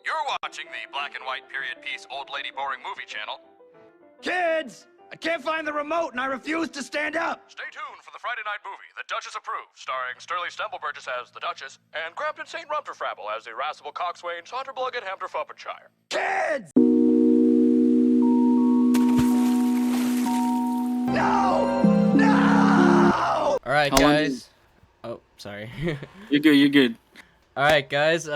You're watching the black and white period piece old lady boring movie channel. Kids! I can't find the remote and I refuse to stand up! Stay tuned for the Friday night movie, The Duchess Approved, starring Sturley Stemple-Burgess as the Duchess and Crampton St. Rumterfrabble as the irascible coxswain Saunterblugget Hamterfuppenshire. Kids! No! No! Alright, guys. Oh, sorry. You're good. Alright, guys.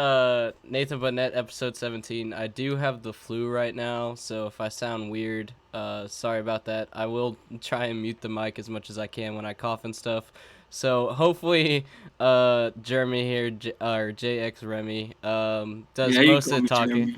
Nathan Burnett, episode 17. I do have the flu right now, so if I sound weird, sorry about that. I will try and mute the mic as much as I can when I cough and stuff. So hopefully, Jeremy here, or JxRemmy, does most of the talking.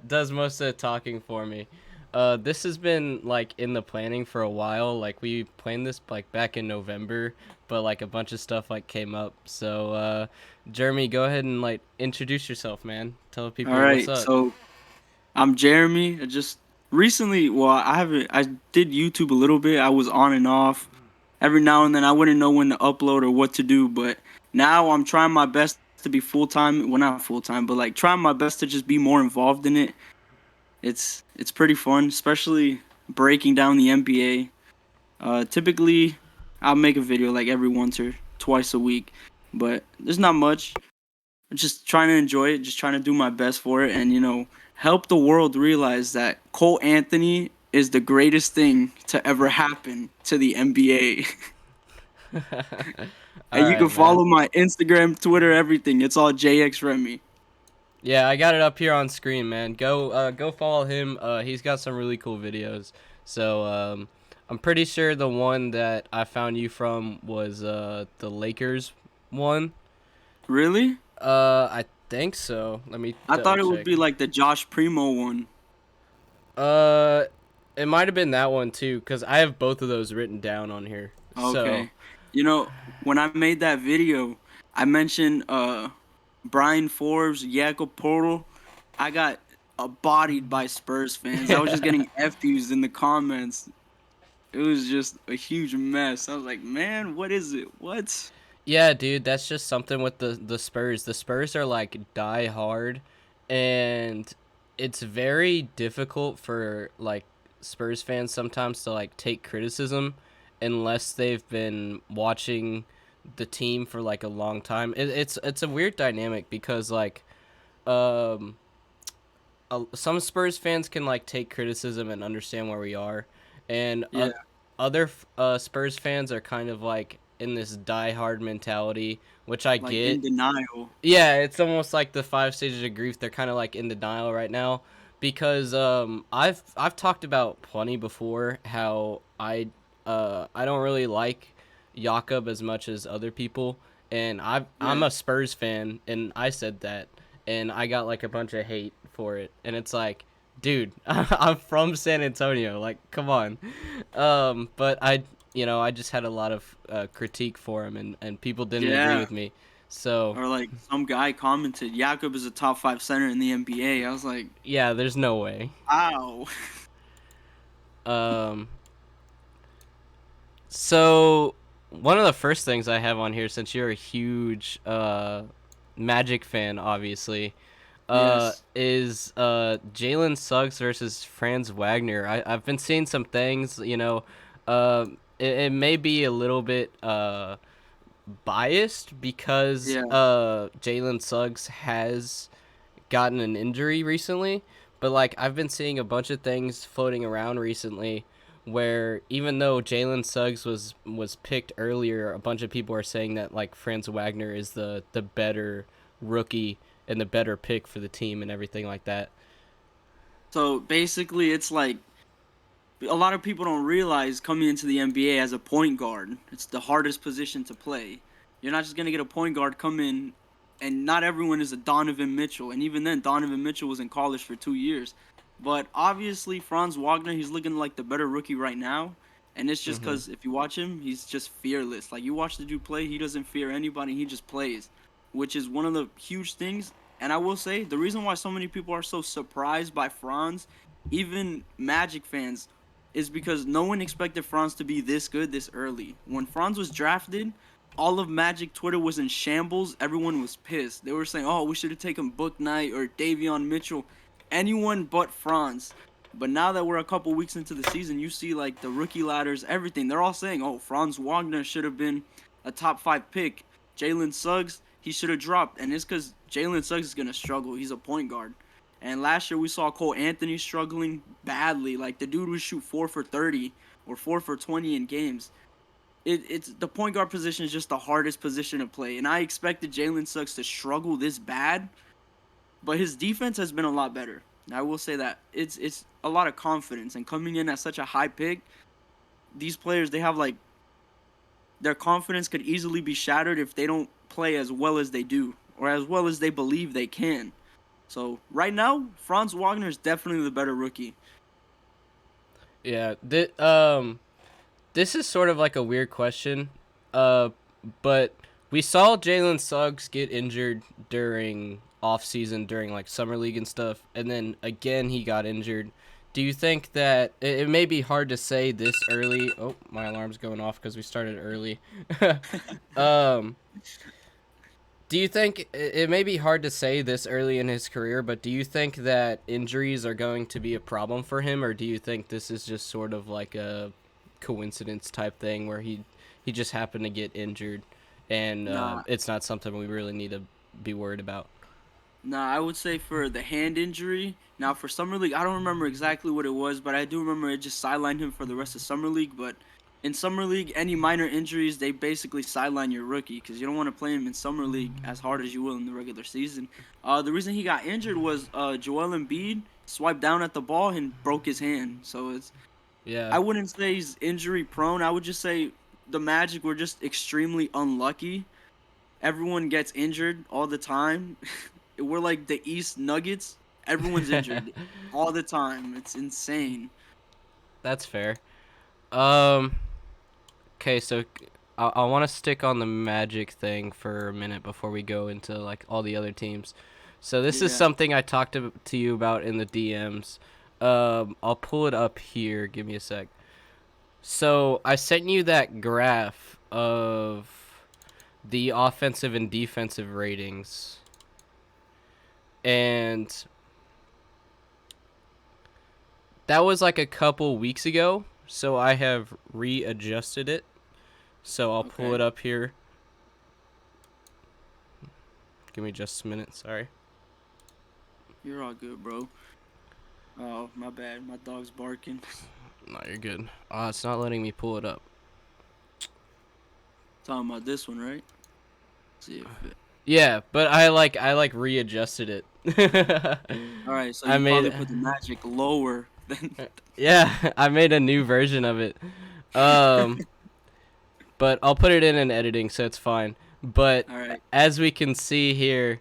Does most of the talking for me. This has been like in the planning for a while. Like we planned this like back in November, but like a bunch of stuff like came up. So Jeremy, go ahead and like introduce yourself, man. Tell people what's up. So I'm Jeremy. I just recently, I did YouTube a little bit. I was on and off. Every now and then I wouldn't know when to upload or what to do, but now I'm trying my best to be full-time. Well, not full-time, but like trying my best to just be more involved in it. It's pretty fun, especially breaking down the NBA. Typically, I'll make a video like every once or twice a week, but there's not much. I'm just trying to enjoy it, just trying to do my best for it, and help the world realize that Cole Anthony is the greatest thing to ever happen to the NBA. And you can follow my Instagram, Twitter, everything. It's all JxRemmy. Yeah, I got it up here on screen, man. Go follow him. He's got some really cool videos. So I'm pretty sure the one that I found you from was the Lakers one. Really? I think so. Let me. I thought it would be like the Josh Primo one. It might have been that one too, cause I have both of those written down on here. Okay. When I made that video, I mentioned Brian Forbes, Jakob Portal. I got bodied by Spurs fans. I was just getting F-used in the comments. It was just a huge mess. I was like, man, what is it? What? Yeah, dude, that's just something with the Spurs. The Spurs are like die hard, and it's very difficult for like Spurs fans sometimes to like take criticism unless they've been watching the team for like a long time. It's a weird dynamic because like some Spurs fans can like take criticism and understand where we are, and other Spurs fans are kind of like in this die-hard mentality, which I like get. In denial. Yeah, it's almost like the 5 stages of grief. They're kind of like in denial right now because I've talked about plenty before how I don't really like Jakob as much as other people, and I'm a Spurs fan, and I said that, and I got like a bunch of hate for it, and it's like, dude, I'm from San Antonio, like, come on. But I just had a lot of critique for him, and people didn't agree with me. So or like some guy commented, Jakob is a top 5 center in the NBA. I was like, yeah, there's no way. Ow. So one of the first things I have on here, since you're a huge Magic fan, obviously, is Jalen Suggs versus Franz Wagner. I've been seeing some things, it may be a little bit biased because Jalen Suggs has gotten an injury recently, but like I've been seeing a bunch of things floating around recently where even though Jalen Suggs was picked earlier, a bunch of people are saying that like Franz Wagner is the better rookie and the better pick for the team and everything like that. So basically it's like a lot of people don't realize coming into the NBA as a point guard, it's the hardest position to play. You're not just going to get a point guard come in, and not everyone is a Donovan Mitchell. And even then, Donovan Mitchell was in college for 2 years. But obviously, Franz Wagner, he's looking like the better rookie right now. And it's just because if you watch him, he's just fearless. Like, you watch the dude play, he doesn't fear anybody. He just plays, which is one of the huge things. And I will say, the reason why so many people are so surprised by Franz, even Magic fans, is because no one expected Franz to be this good this early. When Franz was drafted, all of Magic Twitter was in shambles. Everyone was pissed. They were saying, "Oh, we should have taken Book Knight or Davion Mitchell, anyone but Franz." But now that we're a couple weeks into the season, you see like the rookie ladders, everything. They're all saying, "Oh, Franz Wagner should have been a top 5 pick. Jalen Suggs, he should have dropped." And it's because Jalen Suggs is gonna struggle. He's a point guard. And last year we saw Cole Anthony struggling badly. Like the dude would shoot 4 for 30 or 4 for 20 in games. It's the point guard position is just the hardest position to play. And I expected Jalen Suggs to struggle this bad, but his defense has been a lot better. I will say that it's a lot of confidence, and coming in at such a high pick, these players, they have like their confidence could easily be shattered if they don't play as well as they do or as well as they believe they can. So right now, Franz Wagner is definitely the better rookie. Yeah, this is sort of like a weird question, but we saw Jalen Suggs get injured during off-season, during like summer league and stuff, and then again he got injured. Do you think that it may be hard to say this early? Oh, my alarm's going off because we started early. Do you think it may be hard to say this early in his career, but do you think that injuries are going to be a problem for him, or do you think this is just sort of like a coincidence type thing where he just happened to get injured and it's not something we really need to be worried about? Nah, I would say for the hand injury. Now, for Summer League, I don't remember exactly what it was, but I do remember it just sidelined him for the rest of Summer League. But in Summer League, any minor injuries, they basically sideline your rookie because you don't want to play him in Summer League as hard as you will in the regular season. The reason he got injured was Joel Embiid swiped down at the ball and broke his hand. So I wouldn't say he's injury prone. I would just say the Magic were just extremely unlucky. Everyone gets injured all the time. We're like the East Nuggets. Everyone's injured all the time. It's insane. That's fair. Okay, so I want to stick on the Magic thing for a minute before we go into like all the other teams. So this is something I talked to you about in the DMs. I'll pull it up here. Give me a sec. So I sent you that graph of the offensive and defensive ratings. And that was like a couple weeks ago, so I have readjusted it. So I'll pull it up here. Give me just a minute, sorry. You're all good, bro. Oh, my bad. My dog's barking. No, you're good. It's not letting me pull it up. Talking about this one, right? Let's see if it... Yeah, but I readjusted it. All right, so you probably put the Magic lower than. Yeah, I made a new version of it. But I'll put it in editing, so it's fine. But as we can see here,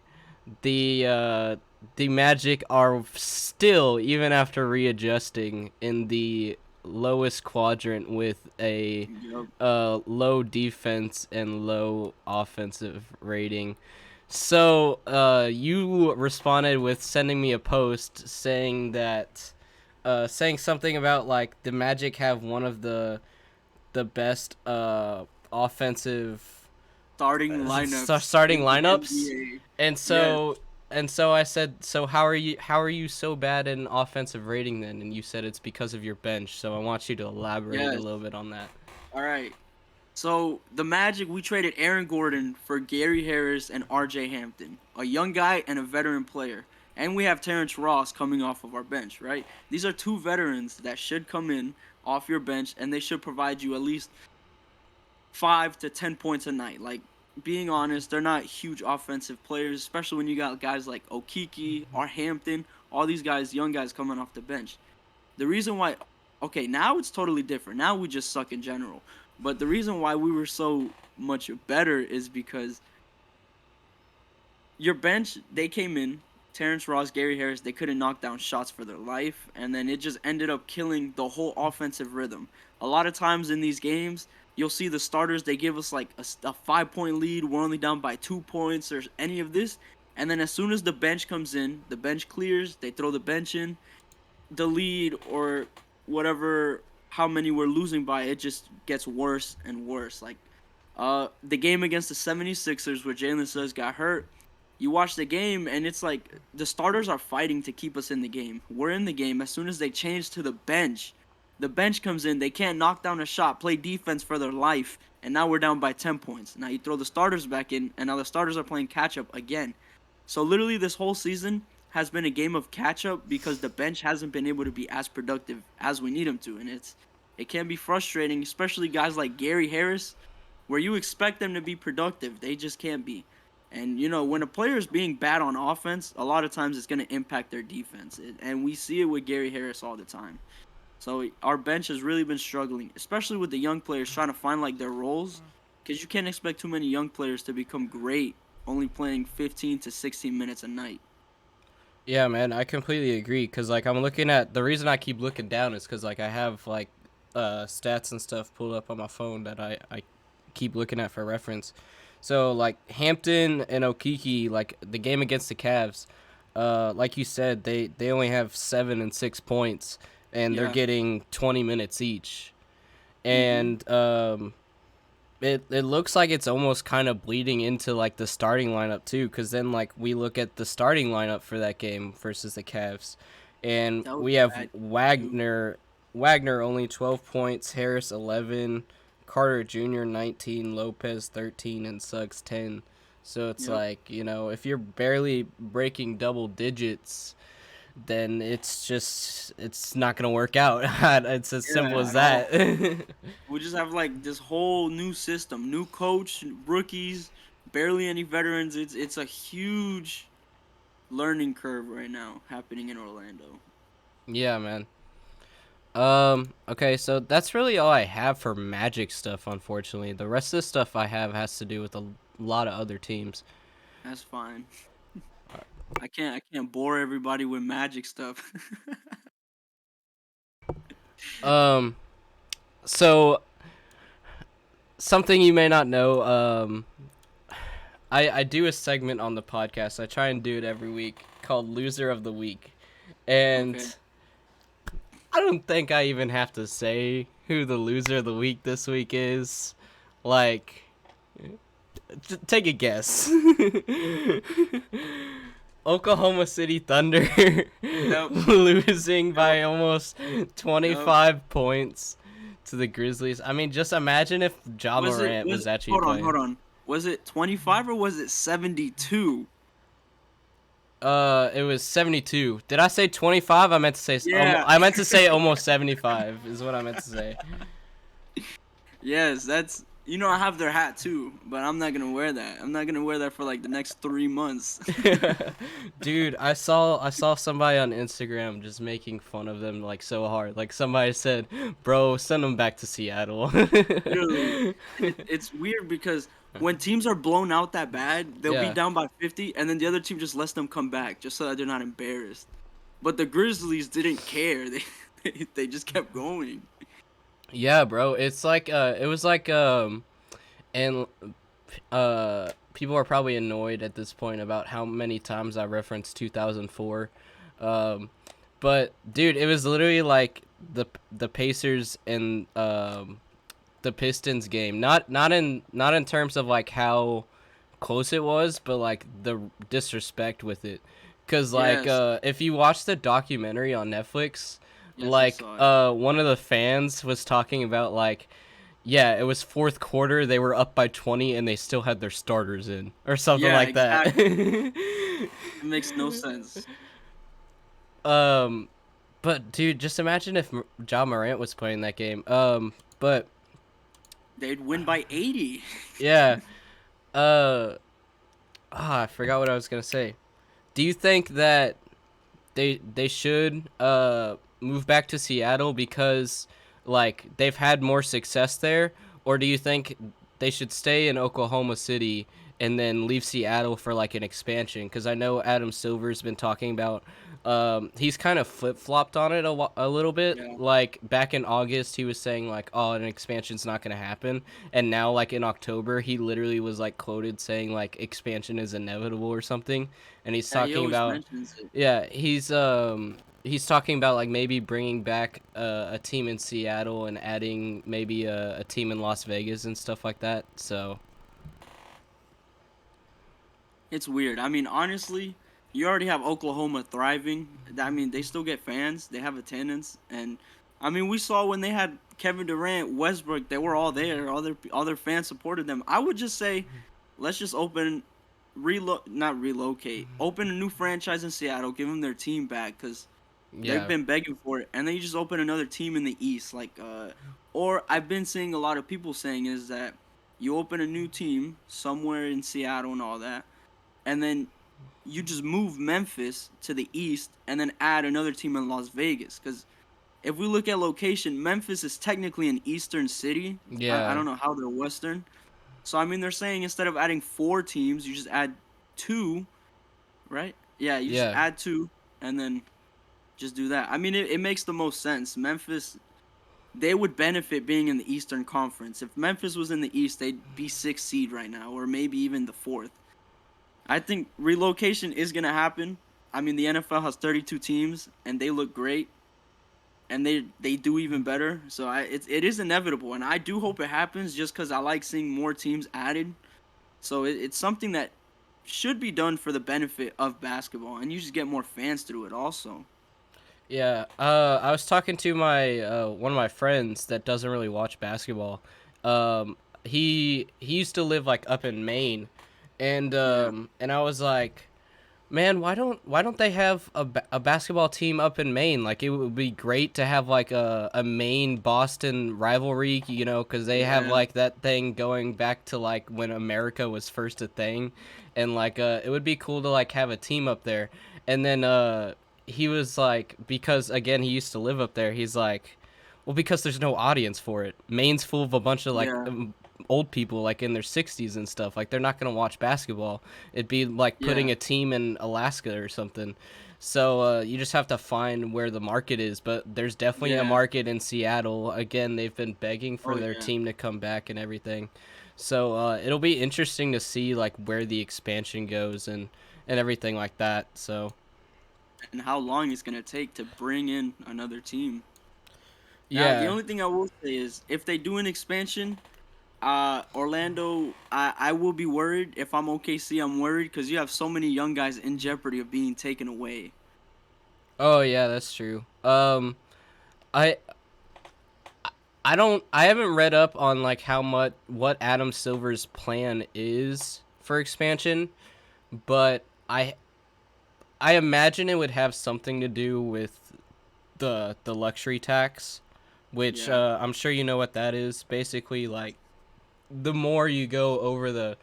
the Magic are still, even after readjusting, in the lowest quadrant with a low defense and low offensive rating. So you responded with sending me a post saying that saying something about like the Magic have one of the best offensive starting lineups. And so and so I said, so how are you so bad in offensive rating then? And you said it's because of your bench. So I want you to elaborate a little bit on that. All right. So the Magic, we traded Aaron Gordon for Gary Harris and R.J. Hampton, a young guy and a veteran player. And we have Terrence Ross coming off of our bench, right? These are two veterans that should come in off your bench, and they should provide you at least 5 to 10 points a night. Like, being honest, they're not huge offensive players, especially when you got guys like Okeke or Hampton, all these guys, young guys coming off the bench. The reason why, okay, now it's totally different. Now we just suck in general. But the reason why we were so much better is because your bench, they came in, Terrence Ross, Gary Harris, they couldn't knock down shots for their life, and then it just ended up killing the whole offensive rhythm. A lot of times in these games, you'll see the starters, they give us like a 5-point lead, we're only down by 2 points or any of this, and then as soon as the bench comes in, the bench clears, they throw the bench in, the lead or whatever, how many we're losing by, it just gets worse and worse. Like, The game against the 76ers where Jalen Suggs got hurt, you watch the game and it's like the starters are fighting to keep us in the game. We're in the game. As soon as they change to the bench comes in. They can't knock down a shot, play defense for their life, and now we're down by 10 points. Now you throw the starters back in, and now the starters are playing catch-up again. So literally this whole season has been a game of catch-up because the bench hasn't been able to be as productive as we need them to, and it can be frustrating, especially guys like Gary Harris, where you expect them to be productive. They just can't be. And, when a player is being bad on offense, a lot of times it's going to impact their defense. And we see it with Gary Harris all the time. So our bench has really been struggling, especially with the young players trying to find, their roles. Because you can't expect too many young players to become great only playing 15 to 16 minutes a night. Yeah, man, I completely agree. Because, I'm looking at... The reason I keep looking down is because, I have, stats and stuff pulled up on my phone that I keep looking at for reference. So, Hampton and Okiki, the game against the Cavs, like you said, they only have 7 and 6 points, and they're getting 20 minutes each. And it looks like it's almost kind of bleeding into, the starting lineup, too, because then, we look at the starting lineup for that game versus the Cavs, and we have Wagner only 12 points, Harris 11, Carter Jr. 19, Lopez 13, and Suggs 10. So it's if you're barely breaking double digits, then it's not going to work out. It's as simple as that. We just have this whole new system, new coach, rookies, barely any veterans. It's a huge learning curve right now happening in Orlando. Yeah, man. Okay, so that's really all I have for Magic stuff, unfortunately. The rest of the stuff I have has to do with a lot of other teams. That's fine. I can't bore everybody with Magic stuff. So something you may not know, I do a segment on the podcast. I try and do it every week called Loser of the Week. And I don't think I even have to say who the loser of the week this week is. Take a guess. Oklahoma City Thunder losing by almost 25 points to the Grizzlies. I mean, just imagine if Ja Morant was actually playing. Hold on. Was it 25 or was it 72? It was 72. Did I say 25? I meant to say I meant to say almost 75 is what I meant to say. Yes, that's I have their hat too, but I'm not gonna wear that. I'm not gonna wear that for the next 3 months. Dude, I saw somebody on Instagram just making fun of them so hard. Somebody said, "Bro, send them back to Seattle." Literally, it's weird because when teams are blown out that bad, they'll be down by 50, and then the other team just lets them come back just so that they're not embarrassed. But the Grizzlies didn't care. They just kept going. Yeah, bro. It's and people are probably annoyed at this point about how many times I referenced 2004. But dude, it was literally the Pacers and the Pistons game. Not in terms of how close it was, but the disrespect with it. Cuz if you watch the documentary on Netflix, one of the fans was talking about it was fourth quarter, they were up by 20 and they still had their starters in or something that. It makes no sense. But dude, just imagine if Ja Morant was playing that game. But they'd win by 80. Yeah. I forgot what I was going to say. Do you think that they should move back to Seattle because they've had more success there, or do you think they should stay in Oklahoma City and then leave Seattle for like an expansion, because I know Adam Silver's been talking about he's kind of flip-flopped on it a little bit. Yeah. Like back in August he was saying like, oh, an expansion's not going to happen, and now like in October he literally was like quoted saying like expansion is inevitable or something, and he's Yeah, he talking always about mentions it. yeah, he's talking about like maybe bringing back a team in Seattle and adding maybe a team in Las Vegas and stuff like that. So It's weird. I mean, honestly, you already have Oklahoma thriving. I mean, they still get fans. They have attendance, and I mean, we saw when they had Kevin Durant, Westbrook, they were all there. All their fans supported them. I would just say, let's just not relocate, open a new franchise in Seattle, give them their team back, because they've yeah, been begging for it, and then you just open another team in the East, or I've been seeing a lot of people saying is that you open a new team somewhere in Seattle and all that, and then you just move Memphis to the East and then add another team in Las Vegas. Because if we look at location, Memphis is technically an Eastern city. I yeah, don't know how they're Western. So, I mean, they're saying instead of adding 4 teams, you just add 2, right? Yeah, you just yeah. add 2 and then just do that. I mean, it makes the most sense. Memphis, they would benefit being in the Eastern Conference. If Memphis was in the East, they'd be 6th seed right now, or maybe even the 4th. I think relocation is going to happen. I mean, the NFL has 32 teams, and they look great, and they do even better. So it is inevitable, and I do hope it happens just because I like seeing more teams added. So it's something that should be done for the benefit of basketball, and you just get more fans through it also. Yeah, I was talking to my one of my friends that doesn't really watch basketball. He used to live like up in Maine, Yeah. and I was like, man, why don't they have a basketball team up in Maine? Like it would be great to have like a Maine Boston rivalry, you know, because they have Yeah. like that thing going back to like when America was first a thing, and like it would be cool to like have a team up there. And then he was like, because again he used to live up there, he's like, well, because there's no audience for it. Maine's full of a bunch of like Yeah. old people like in their 60s and stuff. Like they're not going to watch basketball. It'd be like putting Yeah. a team in Alaska or something. So you just have to find where the market is, but there's definitely a Yeah. market in Seattle. Again, they've been begging for Oh, their yeah. team to come back and everything. So it'll be interesting to see like where the expansion goes and everything like that. So And how long it's going to take to bring in another team. Now, the yeah. only thing I will say is if they do an expansion, Orlando, I will be worried. If I'm OKC, I'm worried because you have so many young guys in jeopardy of being taken away. Oh yeah, that's true. I I haven't read up on like how much what Adam Silver's plan is for expansion, but I imagine it would have something to do with the luxury tax, which Yeah. I'm sure you know what that is. Basically, like the more you go over the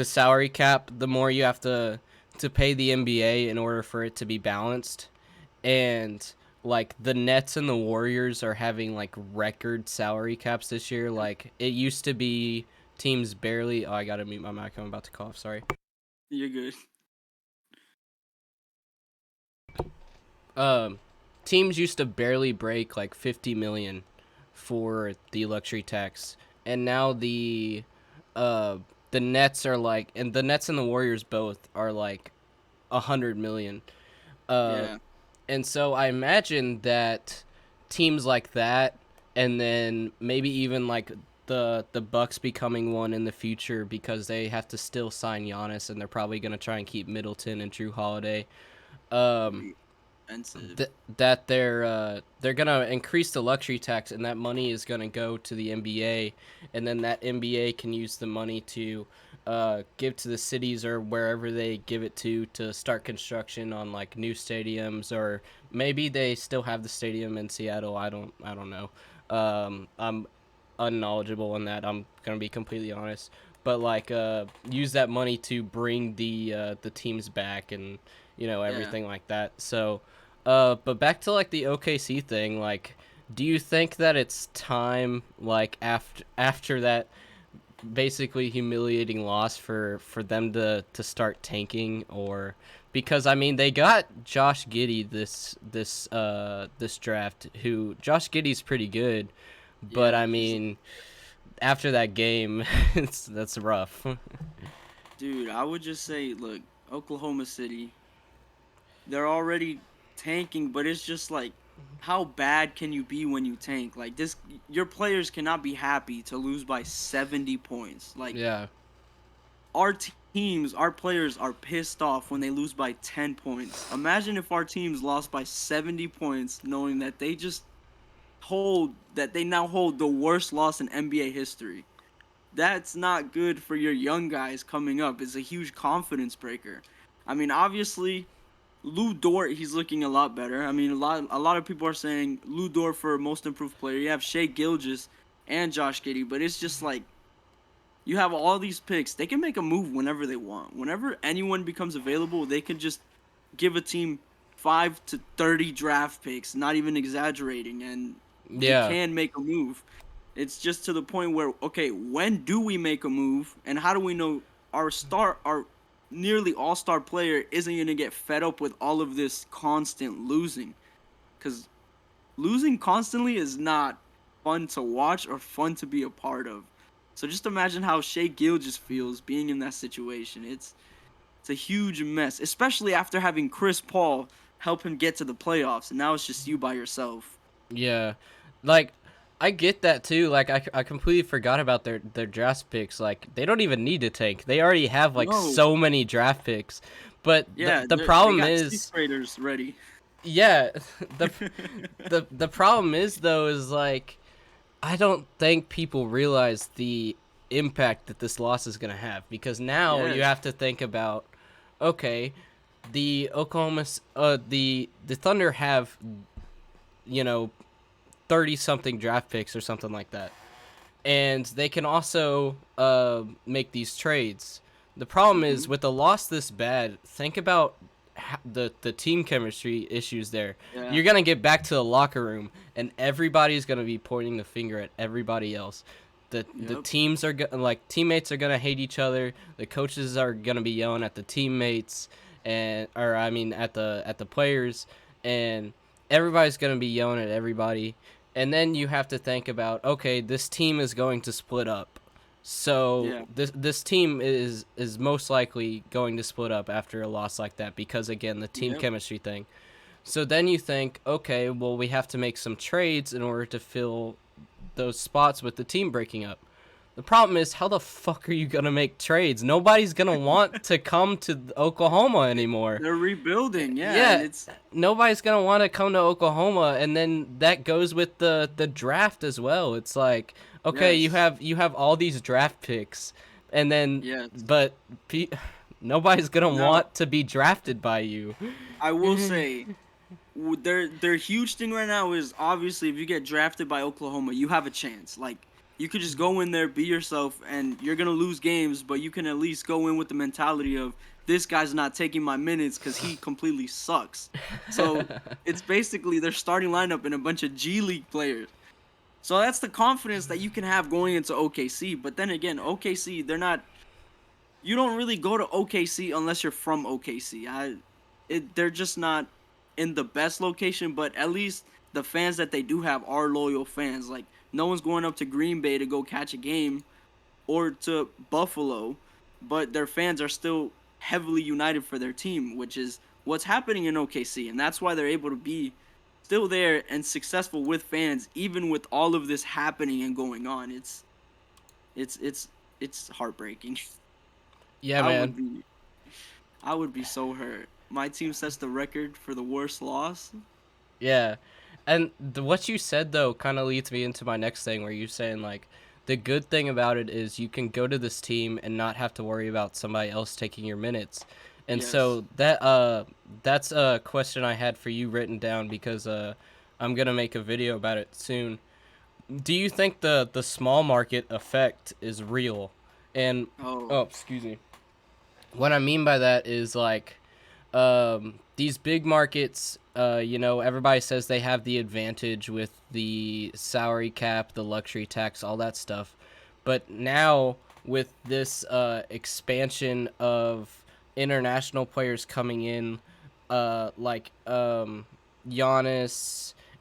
salary cap, the more you have to pay the NBA in order for it to be balanced. And like the Nets and the Warriors are having like record salary caps this year. Like it used to be teams barely. Oh, I gotta mute my mic. I'm about to cough. Sorry. You're good. Um, teams used to barely break like 50 million for the luxury tax, and now uh the Nets are like, and the Nets and the Warriors both are like 100 million. Uh, Yeah. and so I imagine that teams like that, and then maybe even like the Bucks becoming one in the future because they have to still sign Giannis, and they're probably gonna try and keep Middleton and Drew Holiday. Um, Very expensive. that they're gonna increase the luxury tax, and that money is gonna go to the NBA, and then that NBA can use the money to give to the cities or wherever they give it to start construction on like new stadiums, or maybe they still have the stadium in Seattle. I don't know. I'm unknowledgeable in that. I'm gonna be completely honest, but like use that money to bring the teams back and Yeah. everything like that. So but back to like the OKC thing, like do you think that it's time like after that basically humiliating loss for them to start tanking, or because I mean they got Josh Giddey this draft, who Josh Giddey's pretty good, but Yeah, I mean after that game that's rough. dude, I would just say, look, Oklahoma City, they're already tanking, but it's just like, how bad can you be when you tank? Like this, your players cannot be happy to lose by 70 points. Like Yeah. our teams, our players are pissed off when they lose by 10 points. Imagine if our teams lost by 70 points, knowing that they now hold the worst loss in NBA history. That's not good for your young guys coming up. It's a huge confidence breaker. I mean, obviously, Lou Dort, he's looking a lot better. I mean, a lot of people are saying Lou Dort for most improved player. You have Shea Gilgeous and Josh Giddey, but it's just like you have all these picks. They can make a move whenever they want. Whenever anyone becomes available, they can just give a team 5 to 30 draft picks, not even exaggerating, and they can make a move. It's just to the point where, okay, when do we make a move, and how do we know our nearly all-star player isn't going to get fed up with all of this constant losing? Because losing constantly is not fun to watch or fun to be a part of. So just imagine how Shea Gilgeous feels being in that situation. It's a huge mess, especially after having Chris Paul help him get to the playoffs, and now it's just you by yourself. Yeah. Like, I get that too. Like, I completely forgot about their draft picks. Like, they don't even need to tank. They already have like so many draft picks. But Yeah, the problem they got is 6 Raiders ready. Yeah, the problem is though is like I don't think people realize the impact that this loss is gonna have, because now you have to think about, okay, the the Thunder have, 30 something draft picks or something like that, and they can also make these trades. The problem is with a loss this bad, think about the team chemistry issues there. Yeah. You're gonna get back to the locker room, and everybody's gonna be pointing the finger at everybody else. The teams are teammates are gonna hate each other. The coaches are gonna be yelling at the teammates, at the players, and everybody's gonna be yelling at everybody. And then you have to think about, okay, this team is going to split up. So this team is most likely going to split up after a loss like that, because again, the team chemistry thing. So then you think, okay, well, we have to make some trades in order to fill those spots with the team breaking up. The problem is, how the fuck are you gonna make trades? Nobody's gonna want to come to Oklahoma anymore. They're rebuilding, yeah. Nobody's gonna want to come to Oklahoma, and then that goes with the draft as well. It's like, okay, you have all these draft picks, and then but nobody's gonna want to be drafted by you. I will say, their huge thing right now is, obviously, if you get drafted by Oklahoma, you have a chance. Like, you could just go in there, be yourself, and you're gonna lose games, but you can at least go in with the mentality of, this guy's not taking my minutes because he completely sucks. So it's basically their starting lineup and a bunch of G League players. So that's the confidence that you can have going into OKC. But then again, OKC, you don't really go to OKC unless you're from OKC. They're just not in the best location, but at least the fans that they do have are loyal fans. Like, no one's going up to Green Bay to go catch a game, or to Buffalo, but their fans are still heavily united for their team, which is what's happening in OKC, and that's why they're able to be still there and successful with fans, even with all of this happening and going on. It's heartbreaking. Yeah, man. I would be so hurt. My team sets the record for the worst loss. Yeah. And what you said, though, kind of leads me into my next thing, where you're saying, like, the good thing about it is you can go to this team and not have to worry about somebody else taking your minutes. And so that's a question I had for you written down, because I'm going to make a video about it soon. Do you think the small market effect is real? And, excuse me. What I mean by that is, like, these big markets, everybody says they have the advantage with the salary cap, the luxury tax, all that stuff. But now with this expansion of international players coming in, like Giannis,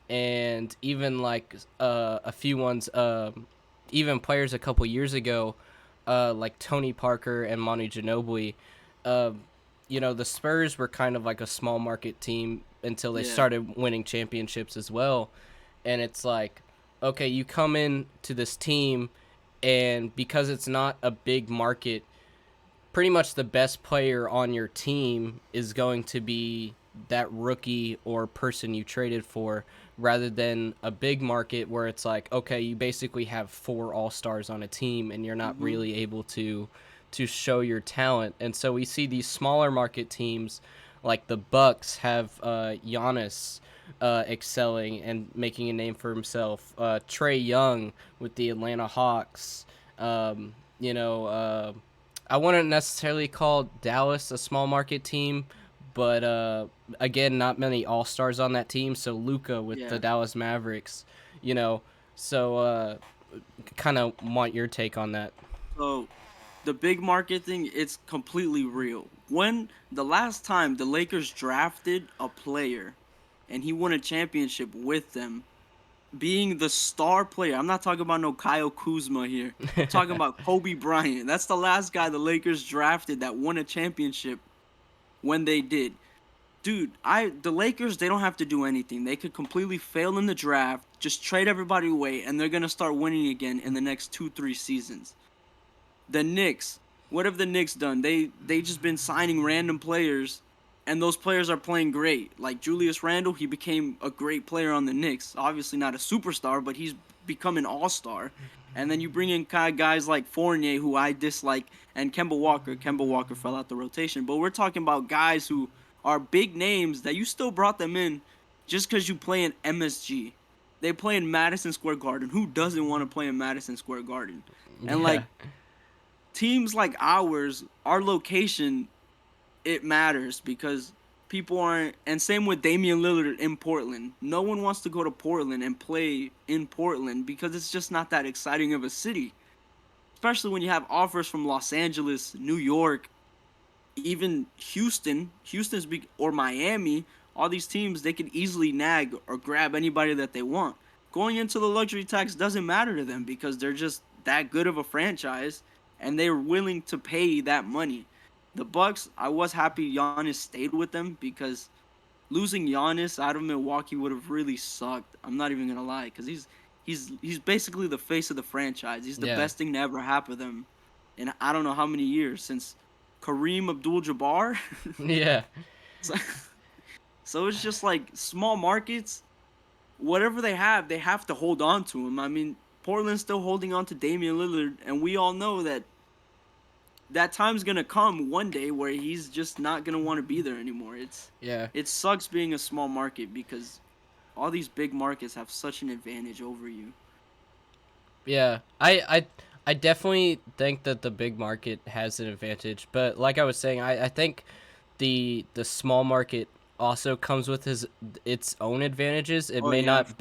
and even like a few ones, even players a couple years ago, like Tony Parker and Manu Ginobili. Uh, the Spurs were kind of like a small market team until they started winning championships as well. And it's like, okay, you come in to this team, and because it's not a big market, pretty much the best player on your team is going to be that rookie or person you traded for, rather than a big market where it's like, okay, you basically have 4 all-stars on a team and you're not really able to show your talent. And so we see these smaller market teams like the Bucks have Giannis excelling and making a name for himself. Trae Young with the Atlanta Hawks. I wouldn't necessarily call Dallas a small market team, but again, not many all-stars on that team. So Luka with the Dallas Mavericks, so kind of want your take on that. So the big market thing, it's completely real. When the last time the Lakers drafted a player and he won a championship with them, being the star player, I'm not talking about no Kyle Kuzma here. I'm talking about Kobe Bryant. That's the last guy the Lakers drafted that won a championship when they did. Dude, the Lakers, they don't have to do anything. They could completely fail in the draft, just trade everybody away, and they're going to start winning again in the next 2-3 seasons. The Knicks, what have the Knicks done? They just been signing random players, and those players are playing great. Like Julius Randle, he became a great player on the Knicks. Obviously not a superstar, but he's become an all-star. And then you bring in kind of guys like Fournier, who I dislike, and Kemba Walker. Kemba Walker fell out the rotation. But we're talking about guys who are big names that you still brought them in just because you play in MSG. They play in Madison Square Garden. Who doesn't want to play in Madison Square Garden? And, like, teams like ours, our location, it matters because people aren't, and same with Damian Lillard in Portland. No one wants to go to Portland and play in Portland because it's just not that exciting of a city. Especially when you have offers from Los Angeles, New York, even or Miami. All these teams, they can easily nag or grab anybody that they want. Going into the luxury tax doesn't matter to them because they're just that good of a franchise and they're willing to pay that money. The Bucks, I was happy Giannis stayed with them because losing Giannis out of Milwaukee would have really sucked. I'm not even gonna lie, because he's basically the face of the franchise. He's the best thing to ever happen to them in I don't know how many years, since Kareem Abdul-Jabbar. Yeah. So it's just like small markets, whatever they have to hold on to him. I mean, Portland's still holding on to Damian Lillard, and we all know that time's gonna come one day where he's just not gonna want to be there anymore. It sucks being a small market because all these big markets have such an advantage over you. Yeah, I definitely think that the big market has an advantage, but like I was saying, I think the small market also comes with its own advantages. It may not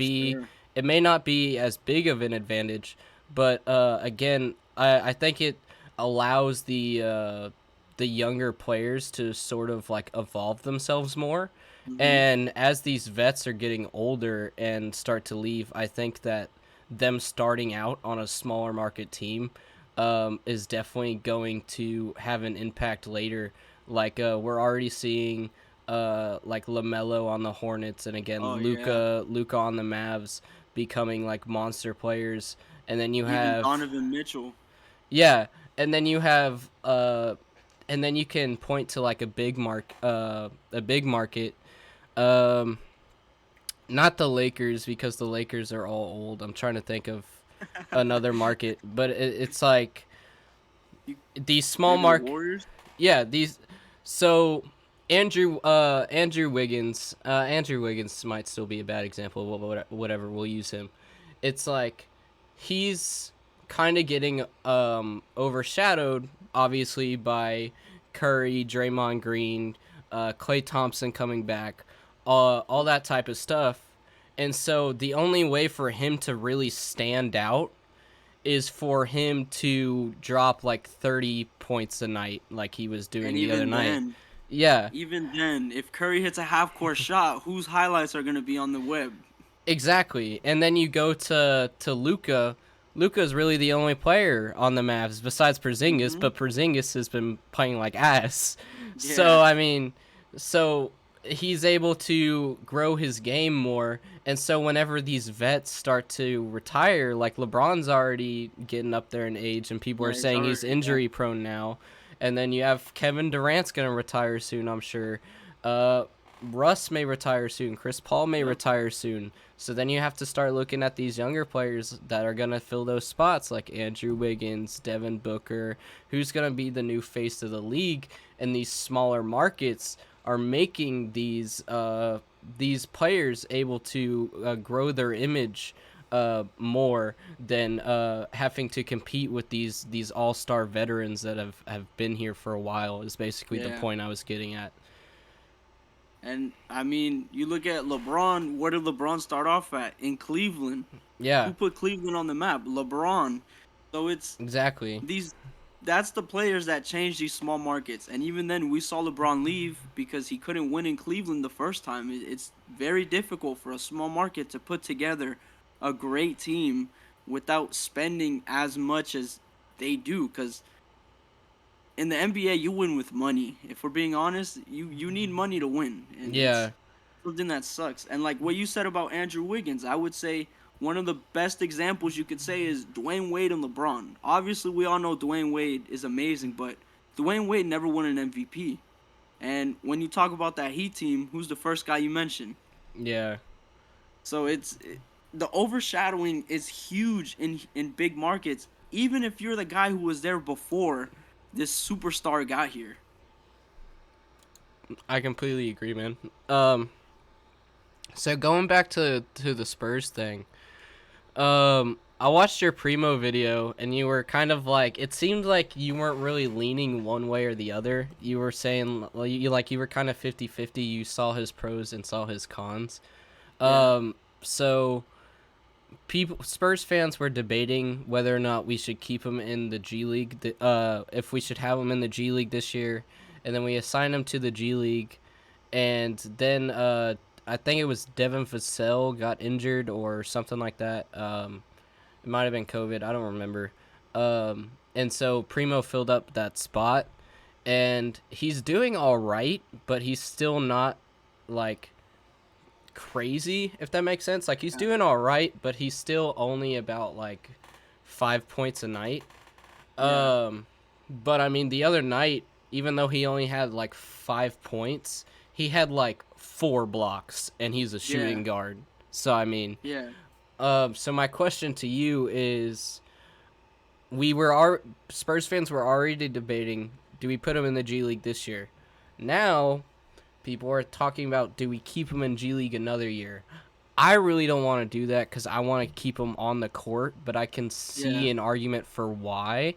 be as big of an advantage, but again, I think it allows the younger players to sort of like evolve themselves more. And as these vets are getting older and start to leave, I think that them starting out on a smaller market team is definitely going to have an impact later. Like we're already seeing like LaMello on the Hornets, and again Luka on the Mavs becoming like monster players. And then you have Donovan Mitchell. Yeah, and then you have and then you can point to like a big market. Not the Lakers, because the Lakers are all old. I'm trying to think of another market, but it's like these small market. Yeah, these. So Andrew Wiggins. Andrew Wiggins might still be a bad example. Whatever, we'll use him. It's like he's kind of getting overshadowed, obviously, by Curry, Draymond Green, Klay Thompson coming back, all that type of stuff. And so the only way for him to really stand out is for him to drop like 30 points a night like he was doing the other night. Yeah. Even then, if Curry hits a half-court shot, whose highlights are going to be on the web? Exactly. And then you go to Luka. Luka's really the only player on the Mavs besides Porzingis, but Porzingis has been playing like ass. Yeah. So, I mean, he's able to grow his game more. And so whenever these vets start to retire, like LeBron's already getting up there in age and people are saying he's injury prone now. And then you have Kevin Durant's going to retire soon, I'm sure. Russ may retire soon. Chris Paul may retire soon. So then you have to start looking at these younger players that are going to fill those spots, like Andrew Wiggins, Devin Booker, who's going to be the new face of the league. And these smaller markets are making these players able to grow their image more than having to compete with these all-star veterans that have been here for a while is basically the point I was getting at. And, I mean, you look at LeBron. Where did LeBron start off at? In Cleveland. Yeah. Who put Cleveland on the map? LeBron. So it's... Exactly. That's the players that change these small markets. And even then, we saw LeBron leave because he couldn't win in Cleveland the first time. It's very difficult for a small market to put together a great team without spending as much as they do, because in the NBA you win with money. If we're being honest, you need money to win. And it's something that sucks. And like what you said about Andrew Wiggins, I would say one of the best examples you could say is Dwayne Wade and LeBron. Obviously we all know Dwayne Wade is amazing, but Dwayne Wade never won an MVP. And when you talk about that Heat team, who's the first guy you mentioned? Yeah. So the overshadowing is huge in big markets, even if you're the guy who was there before this superstar got here. I completely agree, man. So going back to the Spurs thing, I watched your Primo video, and you were kind of like, it seemed like you weren't really leaning one way or the other. You were saying, well, you were kind of 50-50. You saw his pros and saw his cons. Yeah. So Spurs fans were debating whether or not we should keep him in the G League, if we should have him in the G League this year, and then we assigned him to the G League, and then I think it was Devin Vassell got injured or something like that. It might have been COVID, I don't remember. And so Primo filled up that spot, and he's doing all right, but he's still not like crazy, if that makes sense. Like, he's doing all right, but he's still only about like 5 points a night. But I mean, the other night, even though he only had like 5 points, he had like 4 blocks, and he's a shooting guard. So I mean, so my question to you is, Spurs fans were already debating, do we put him in the G League this year? Now people are talking about, do we keep him in G League another year? I really don't want to do that because I want to keep him on the court, but I can see an argument for why.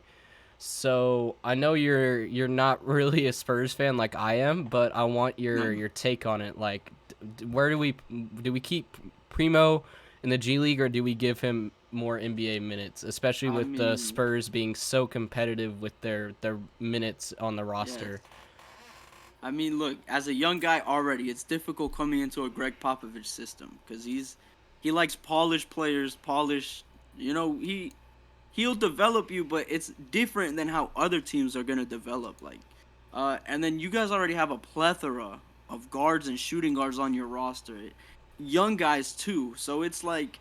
So I know you're not really a Spurs fan like I am, but I want your take on it. Like, where do we keep Primo in the G League, or do we give him more NBA minutes, especially with the Spurs being so competitive with their minutes on the roster? I mean, look, as a young guy already, it's difficult coming into a Greg Popovich system because he likes polished players, he'll develop you, but it's different than how other teams are going to develop. Like, and then you guys already have a plethora of guards and shooting guards on your roster. Young guys, too. So it's like,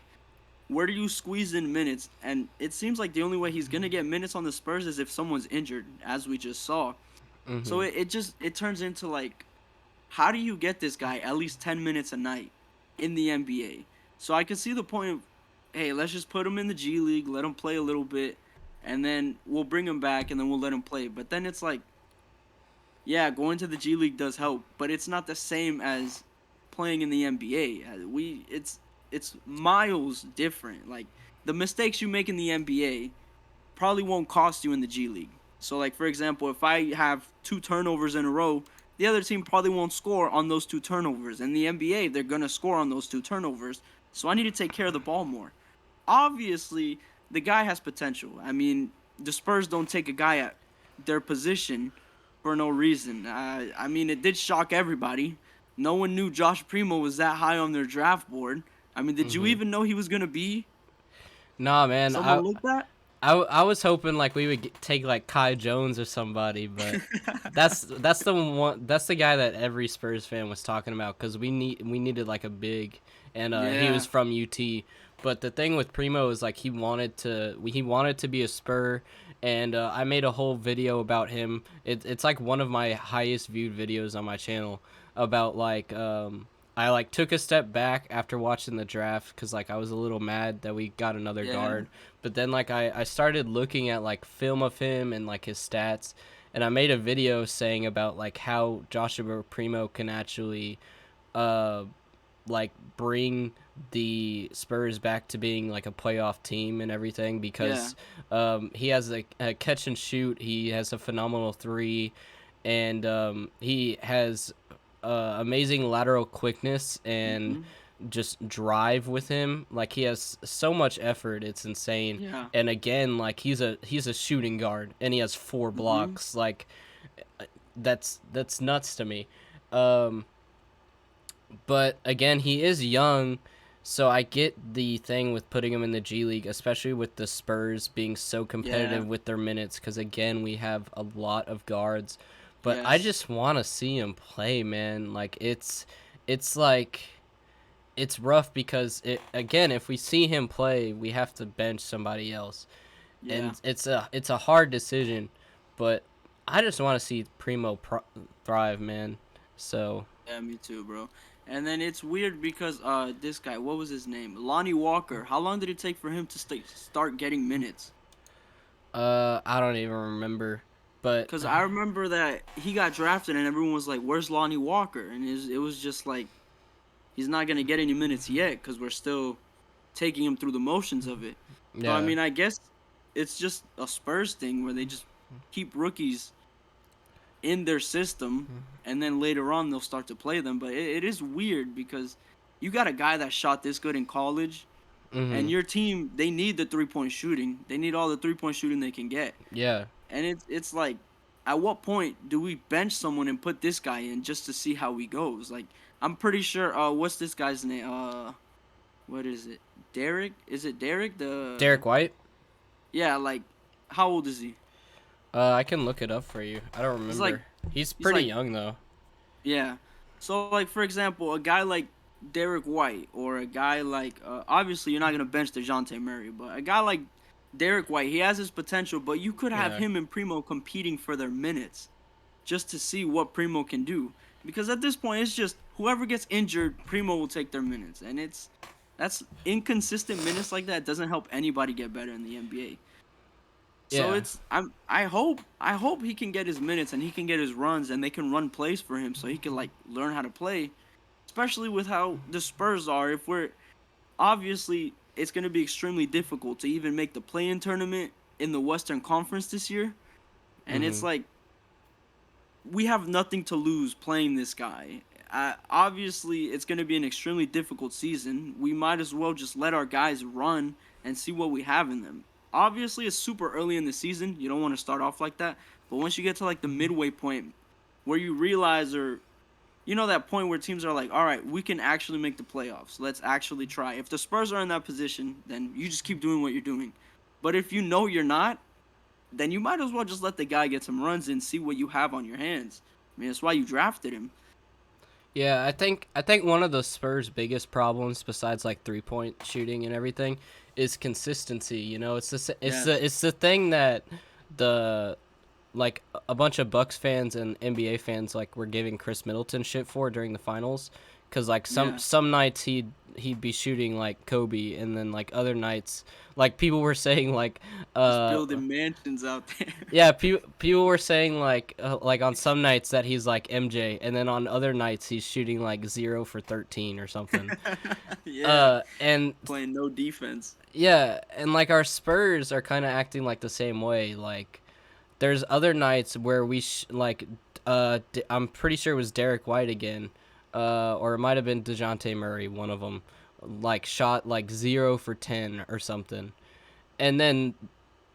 where do you squeeze in minutes? And it seems like the only way he's going to get minutes on the Spurs is if someone's injured, as we just saw. Mm-hmm. So it turns into, like, how do you get this guy at least 10 minutes a night in the NBA? So I can see the point of, hey, let's just put him in the G League, let him play a little bit, and then we'll bring him back, and then we'll let him play. But then it's like, yeah, going to the G League does help, but it's not the same as playing in the NBA. It's miles different. Like, the mistakes you make in the NBA probably won't cost you in the G League. So, like, for example, if I have 2 turnovers in a row, the other team probably won't score on those 2 turnovers. In the NBA, they're going to score on those 2 turnovers. So I need to take care of the ball more. Obviously, the guy has potential. I mean, the Spurs don't take a guy at their position for no reason. I mean, it did shock everybody. No one knew Josh Primo was that high on their draft board. I mean, did you even know he was gonna be Nah, man. someone like that? I was hoping like we would take like Kai Jones or somebody, but that's the guy that every Spurs fan was talking about because we needed like a big, and he was from UT. But the thing with Primo is like he wanted to be a Spur, and I made a whole video about him. It's like one of my highest viewed videos on my channel about like I like took a step back after watching the draft because like I was a little mad that we got another guard, but then like I started looking at like film of him and like his stats, and I made a video saying about like how Joshua Primo can actually like bring the Spurs back to being like a playoff team and everything because he has a catch and shoot, he has a phenomenal three, and he has amazing lateral quickness and just drive with him. Like he has so much effort, it's insane. And again, like he's a shooting guard and he has 4 blocks. Like that's nuts to me. But again, he is young, so I get the thing with putting him in the G League, especially with the Spurs being so competitive with their minutes, because again, we have a lot of guards. But I just want to see him play, man. Like it's like it's rough because again, if we see him play, we have to bench somebody else, and it's a hard decision. But I just want to see Primo thrive, man. So yeah, me too, bro. And then it's weird because this guy, what was his name? Lonnie Walker. How long did it take for him to start getting minutes? I don't even remember. But because I remember that he got drafted and everyone was like, "Where's Lonnie Walker?" And it was just like, he's not gonna get any minutes yet because we're still taking him through the motions of it. Yeah. So I mean, I guess it's just a Spurs thing where they just keep rookies in their system, and then later on they'll start to play them. But it is weird because you got a guy that shot this good in college, and your team, they need the 3-point shooting. They need all the 3-point shooting they can get. Yeah. And it's like, at what point do we bench someone and put this guy in just to see how he goes? Like, I'm pretty sure, what's this guy's name? What is it? Derek? Is it Derek? Derek White? Yeah, like, how old is he? I can look it up for you. I don't remember. He's pretty young, though. Yeah. So, like, for example, a guy like Derek White, or a guy like, obviously you're not going to bench DeJounte Murray, but a guy like Derek White, he has his potential, but you could have him and Primo competing for their minutes just to see what Primo can do. Because at this point, it's just whoever gets injured, Primo will take their minutes. And that's inconsistent minutes like that doesn't help anybody get better in the NBA. So I hope he can get his minutes and he can get his runs and they can run plays for him so he can like learn how to play. Especially with how the Spurs are. If we're obviously, it's going to be extremely difficult to even make the play-in tournament in the Western Conference this year. And it's like, we have nothing to lose playing this guy. Obviously, it's going to be an extremely difficult season. We might as well just let our guys run and see what we have in them. Obviously, it's super early in the season. You don't want to start off like that. But once you get to, like, the midway point where you realize, or you know, that point where teams are like, all right, we can actually make the playoffs. Let's actually try. If the Spurs are in that position, then you just keep doing what you're doing. But if you know you're not, then you might as well just let the guy get some runs and see what you have on your hands. I mean, that's why you drafted him. Yeah, I think one of the Spurs' biggest problems, besides like 3-point shooting and everything, is consistency. You know, it's the thing that the like a bunch of Bucks fans and NBA fans like were giving Chris Middleton shit for during the finals, because like some nights he'd be shooting like Kobe, and then like other nights like people were saying like he's building mansions out there. Yeah, people were saying like on some nights that he's like MJ, and then on other nights he's shooting like 0 for 13 or something. And playing no defense. Yeah, and like our Spurs are kind of acting like the same way. Like there's other nights where we I'm pretty sure it was Derek White again, or it might have been DeJounte Murray, one of them, like shot like 0 for 10 or something. and then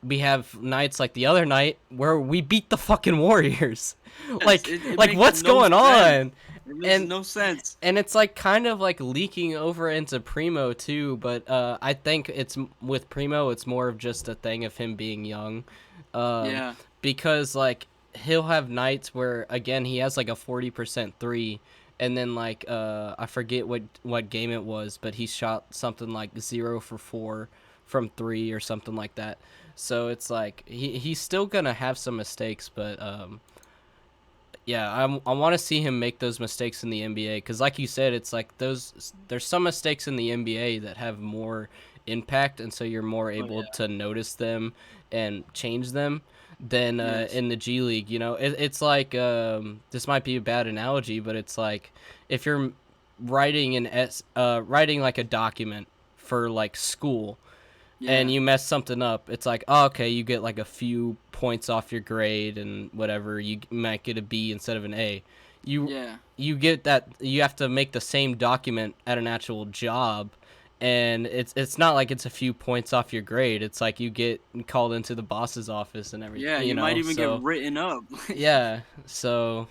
we have nights like the other night where we beat the fucking Warriors. Like, it like makes what's no going sense. on? It makes no sense. And it's like kind of like leaking over into Primo too, but I think it's with Primo, it's more of just a thing of him being young, Yeah. because like he'll have nights where again he has like a 40% three, and then like I forget what game it was, but he shot something like 0 for 4 from 3 or something like that. So it's like he's still gonna have some mistakes, but yeah, I want to see him make those mistakes in the NBA because, like you said, it's like there's some mistakes in the NBA that have more impact, and so you're more able to notice them and change them than in the G League. You know, it's like this might be a bad analogy, but it's like if you're writing writing like a document for like school. Yeah. And you mess something up, it's like, oh, okay, you get like a few points off your grade and whatever. You might get a B instead of an A. You get that. You have to make the same document at an actual job, and it's not like it's a few points off your grade. It's like you get called into the boss's office and everything. Yeah, you might even get written up. Yeah, so.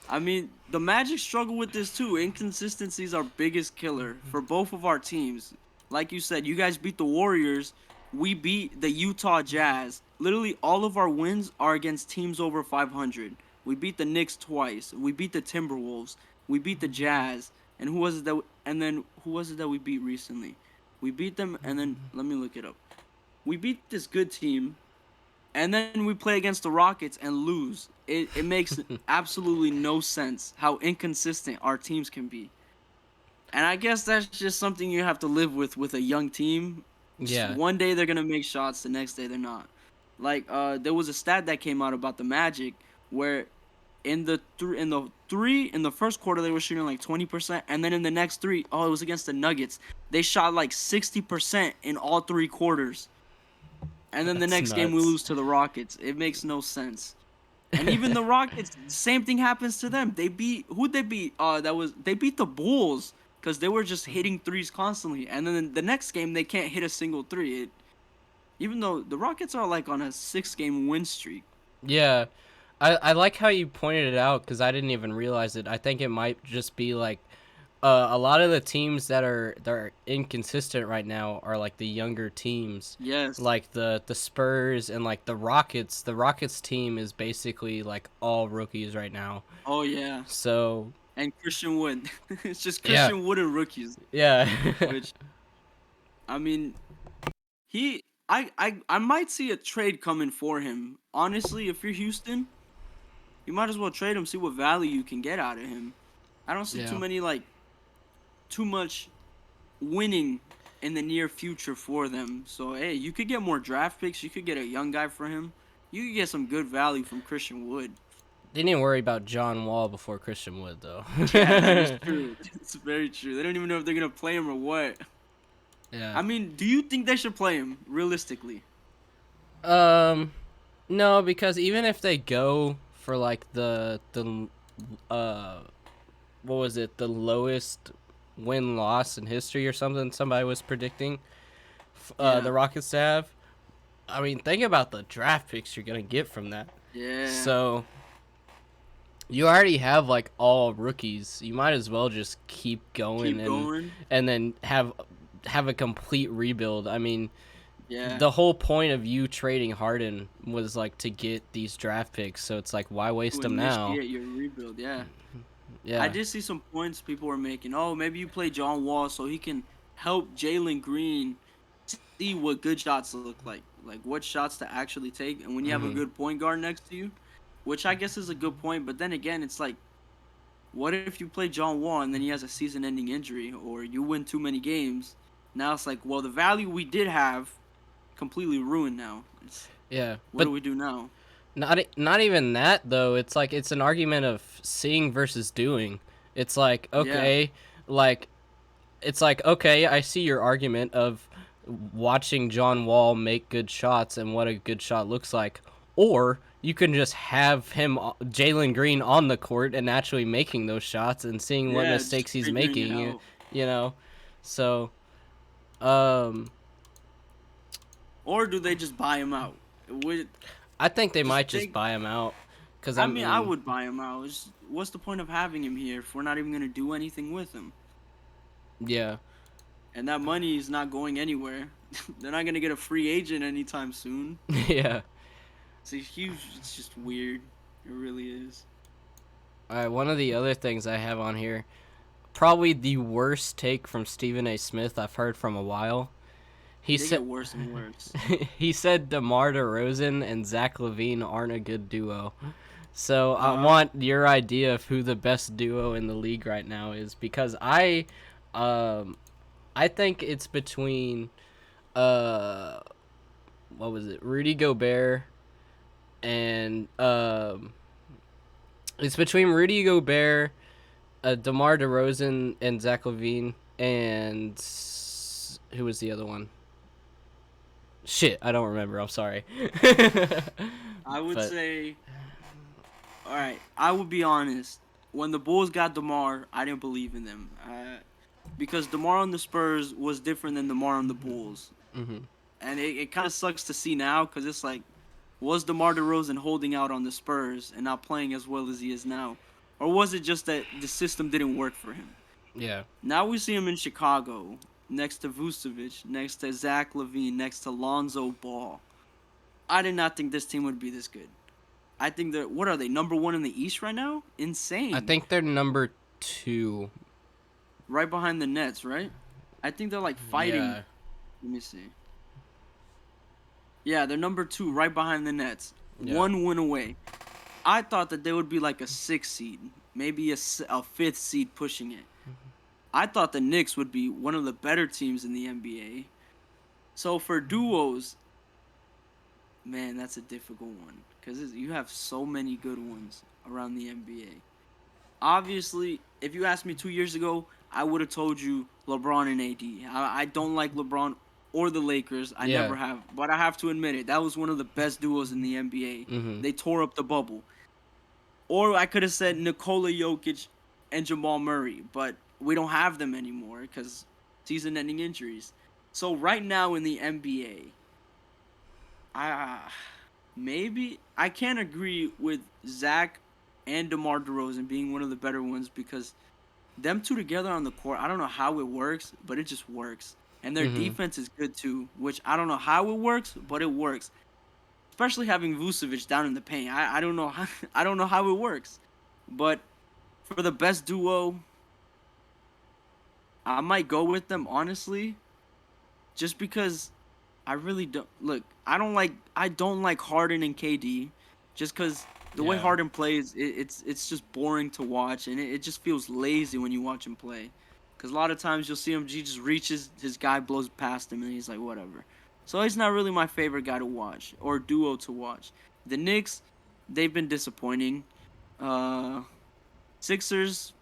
I mean, the Magic struggle with this too. Inconsistency is our biggest killer for both of our teams. Like you said, you guys beat the Warriors. We beat the Utah Jazz. Literally, all of our wins are against teams over 500. We beat the Knicks twice. We beat the Timberwolves. We beat the Jazz. And who was it that we beat recently? We beat them, and then let me look it up. We beat this good team, and then we play against the Rockets and lose. It makes absolutely no sense how inconsistent our teams can be. And I guess that's just something you have to live with a young team. Yeah. One day they're gonna make shots, the next day they're not. Like there was a stat that came out about the Magic where in the first quarter they were shooting like 20%, and then in the next three, it was against the Nuggets. They shot like 60% in all 3 quarters. And then the next game we lose to the Rockets. It makes no sense. And even the Rockets, same thing happens to them. They beat they beat the Bulls. Because they were just hitting threes constantly. And then the next game, they can't hit a single three. Even though the Rockets are like on a 6-game win streak. Yeah. I like how you pointed it out because I didn't even realize it. I think it might just be like a lot of the teams that are inconsistent right now are like the younger teams. Yes. Like the Spurs and like the Rockets. The Rockets team is basically like all rookies right now. Oh, yeah. So... And Christian Wood. It's just Christian Wood and rookies. Yeah. Which, I mean, I might see a trade coming for him. Honestly, if you're Houston, you might as well trade him, see what value you can get out of him. I don't see too much winning in the near future for them. So, hey, you could get more draft picks. You could get a young guy for him. You could get some good value from Christian Wood. They didn't worry about John Wall before Christian Wood, though. Yeah, that is true. It's very true. They don't even know if they're going to play him or what. Yeah. I mean, do you think they should play him, realistically? No, because even if they go for, like, the what was it, the lowest win-loss in history or something somebody was predicting the Rockets to have, I mean, think about the draft picks you're going to get from that. Yeah. So... You already have, like, all rookies. You might as well just keep going and then have a complete rebuild. I mean, the whole point of you trading Harden was, like, to get these draft picks. So it's like, why waste them now? Your rebuild, yeah. Yeah. I did see some points people were making. Oh, maybe you play John Wall so he can help Jalen Green see what good shots look like what shots to actually take. And when you have a good point guard next to you, which I guess is a good point, but then again, it's like, what if you play John Wall and then he has a season-ending injury, or you win too many games? Now it's like, well, the value we did have completely ruined now. What do we do now? Not even that though. It's like it's an argument of seeing versus doing. It's like okay, I see your argument of watching John Wall make good shots and what a good shot looks like, or you can just have him, Jalen Green, on the court and actually making those shots and seeing what mistakes he's making, you know. So, or do they just buy him out? I think they might just think- buy him out. Cause I mean, I would buy him out. What's the point of having him here if we're not even gonna do anything with him? Yeah. And that money is not going anywhere. They're not gonna get a free agent anytime soon. Yeah. It's just weird. It really is. All right. One of the other things I have on here, probably the worst take from Stephen A. Smith I've heard from a while. They get worse and worse. He said DeMar DeRozan and Zach LaVine aren't a good duo. So I want your idea of who the best duo in the league right now is, because I think it's between what was it, Rudy Gobert and it's between Rudy Gobert, DeMar DeRozan and Zach LaVine, and who was the other one? Shit, I don't remember. I'm sorry. I would say, all right, I would be honest. When the Bulls got DeMar, I didn't believe in them. Because DeMar on the Spurs was different than DeMar on the Bulls. Mm-hmm. And it kind of sucks to see now, because it's like, was DeMar DeRozan holding out on the Spurs and not playing as well as he is now? Or was it just that the system didn't work for him? Yeah. Now we see him in Chicago, next to Vucevic, next to Zach LaVine, next to Lonzo Ball. I did not think this team would be this good. I think that, what are they, number 1 in the East right now? Insane. I think they're number 2. Right behind the Nets, right? I think they're like fighting. Yeah. Let me see. Yeah, they're number 2, right behind the Nets. Yeah. 1 win away. I thought that they would be like a 6th seed, maybe a 5th seed pushing it. I thought the Knicks would be one of the better teams in the NBA. So for duos, man, that's a difficult one, because you have so many good ones around the NBA. Obviously, if you asked me 2 years ago, I would have told you LeBron and AD. I don't like LeBron or the Lakers. I never have. But I have to admit it. That was one of the best duos in the NBA. Mm-hmm. They tore up the bubble. Or I could have said Nikola Jokic and Jamal Murray. But we don't have them anymore because season-ending injuries. So right now in the NBA, maybe I can't agree with Zach and DeMar DeRozan being one of the better ones, because them two together on the court, I don't know how it works, but it just works. And their defense is good too, which I don't know how it works, but it works. Especially having Vucevic down in the paint. I don't know how, I don't know how it works. But for the best duo, I might go with them, honestly. Just because I really don't look, I don't like Harden and KD, just because the way Harden plays, it's just boring to watch, and it just feels lazy when you watch him play. Because a lot of times you'll see him, he just reaches, his guy blows past him, and he's like, whatever. So he's not really my favorite guy to watch, or duo to watch. The Knicks, they've been disappointing. Sixers,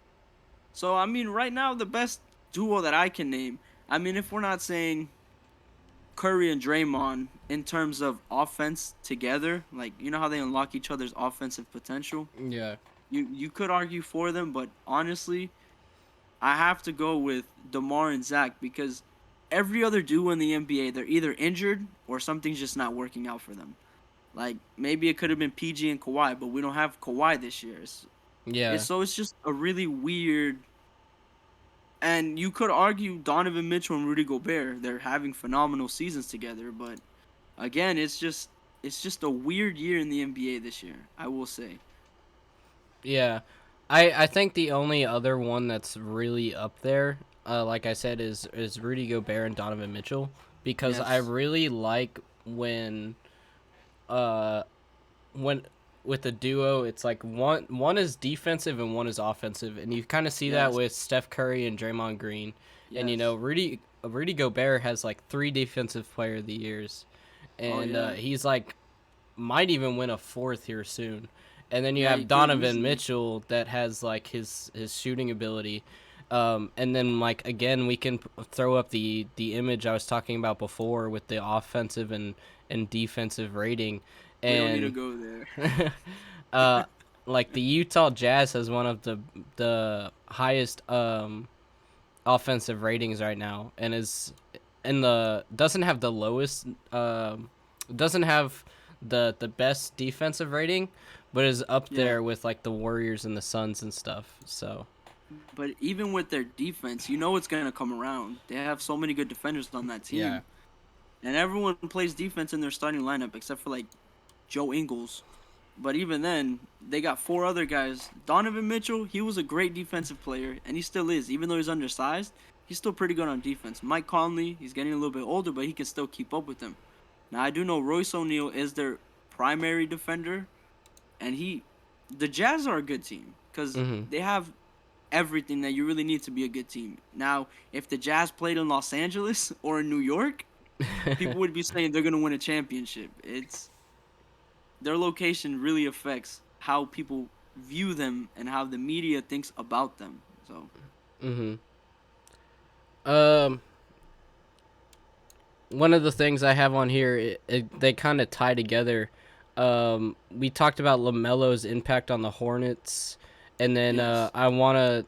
so I mean, right now, the best duo that I can name, I mean, if we're not saying Curry and Draymond in terms of offense together, like, you know how they unlock each other's offensive potential? Yeah. You could argue for them, but honestly, I have to go with DeMar and Zach, because every other duo in the NBA, they're either injured or something's just not working out for them. Like, maybe it could have been PG and Kawhi, but we don't have Kawhi this year. So it's just a really weird. And you could argue Donovan Mitchell and Rudy Gobert, they're having phenomenal seasons together, but again, it's just a weird year in the NBA this year, I will say. Yeah. I think the only other one that's really up there, like I said, is Rudy Gobert and Donovan Mitchell, because I really like when with the duo, it's like one is defensive and one is offensive, and you kind of see that with Steph Curry and Draymond Green. And you know, Rudy Gobert has like 3 defensive player of the years, and he's like might even win a 4th here soon. And then you have Donovan Mitchell that has like his shooting ability. And then, like, again, we can throw up the image I was talking about before with the offensive and defensive rating. And we don't need to go there. like the Utah Jazz has one of the highest offensive ratings right now, and doesn't have the lowest doesn't have the best defensive rating, but is up there with like the Warriors and the Suns and stuff. So, but even with their defense, you know it's gonna come around. They have so many good defenders on that team. Yeah. And everyone plays defense in their starting lineup except for like Joe Ingles. But even then, they got 4 other guys. Donovan Mitchell, he was a great defensive player, and he still is. Even though he's undersized, he's still pretty good on defense. Mike Conley, he's getting a little bit older, but he can still keep up with them. Now, I do know Royce O'Neal is their primary defender, and the Jazz are a good team because they have everything that you really need to be a good team. Now, if the Jazz played in Los Angeles or in New York, people would be saying they're going to win a championship. Their location really affects how people view them and how the media thinks about them. So. One of the things I have on here, they kind of tie together. We talked about LaMelo's impact on the Hornets, and then I want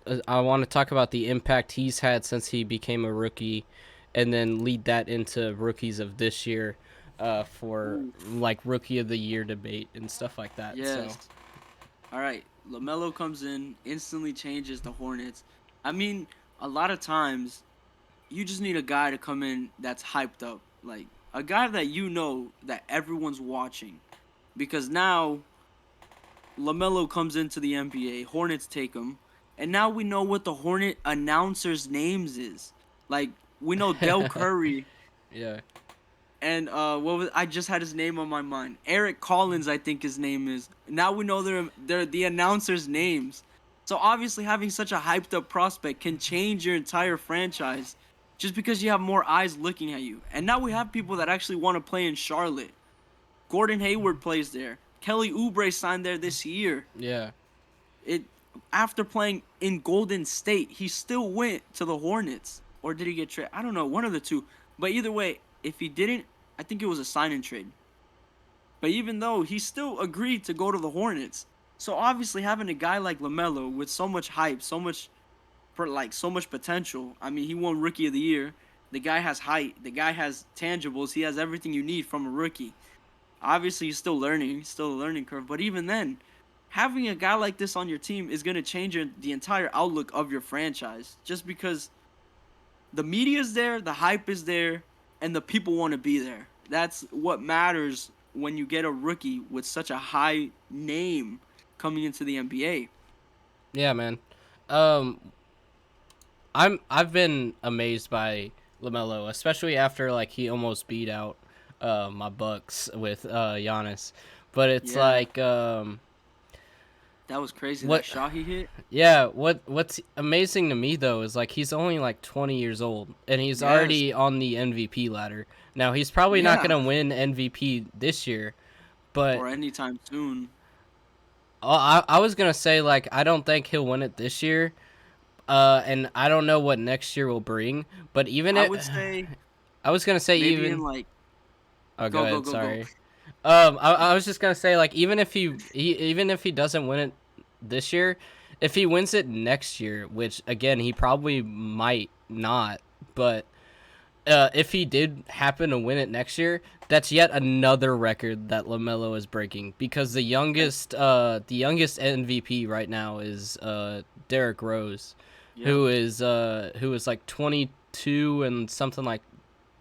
to talk about the impact he's had since he became a rookie, and then lead that into rookies of this year. For like rookie of the year debate and stuff like that. Yes. So. All right. LaMelo comes in, instantly changes the Hornets. I mean, a lot of times, you just need a guy to come in that's hyped up. Like, a guy that you know that everyone's watching. Because now, LaMelo comes into the NBA, Hornets take him, and now we know what the Hornet announcers' names is. Like, we know Del Curry. Yeah. And I just had his name on my mind. Eric Collins, I think his name is. Now we know they're the announcers' names. So obviously having such a hyped up prospect can change your entire franchise just because you have more eyes looking at you. And now we have people that actually want to play in Charlotte. Gordon Hayward plays there. Kelly Oubre signed there this year. Yeah. After playing in Golden State, he still went to the Hornets. Or did he get traded? I don't know, one of the two. But either way, if he didn't, I think it was a sign and trade. But even though, he still agreed to go to the Hornets. So obviously having a guy like LaMelo with so much hype, so much potential. I mean, he won Rookie of the Year. The guy has height. The guy has tangibles. He has everything you need from a rookie. Obviously, he's still learning. He's still a learning curve. But even then, having a guy like this on your team is going to change the entire outlook of your franchise. Just because the media's there, the hype is there, and the people want to be there. That's what matters when you get a rookie with such a high name coming into the NBA. Yeah, man. I've been amazed by LaMelo, especially after like he almost beat out my Bucks with Giannis. But it's like that was crazy. That shot he hit. Yeah. What's amazing to me though is like he's only like 20 years old and he's already on the MVP ladder. Now he's probably not gonna win MVP this year, but or anytime soon. I was gonna say like I don't think he'll win it this year, and I don't know what next year will bring. But even I was gonna say even in like. Oh, go ahead. Sorry. I was just gonna say like even if he doesn't win it this year, if he wins it next year, which again he probably might not, but if he did happen to win it next year, that's yet another record that LaMelo is breaking because the youngest MVP right now is Derrick Rose, who is like 22 and something like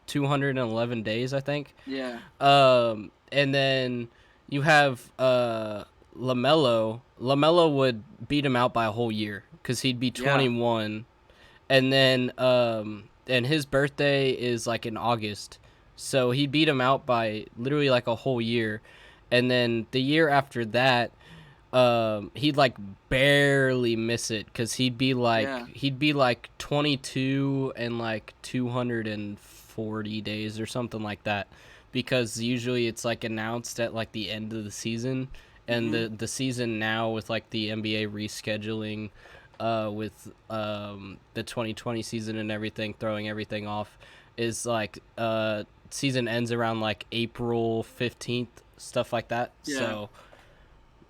211 days, I think. Yeah. And then you have LaMelo. LaMelo would beat him out by a whole year because he'd be 21, and then and his birthday is like in August, so he beat him out by literally like a whole year, and then the year after that, he'd like barely miss it because he'd be like 22 and like 240 days or something like that, because usually it's like announced at like the end of the season, and the season now with like the NBA rescheduling, with the 2020 season and everything, throwing everything off, is like season ends around like April 15th, stuff like that. Yeah. So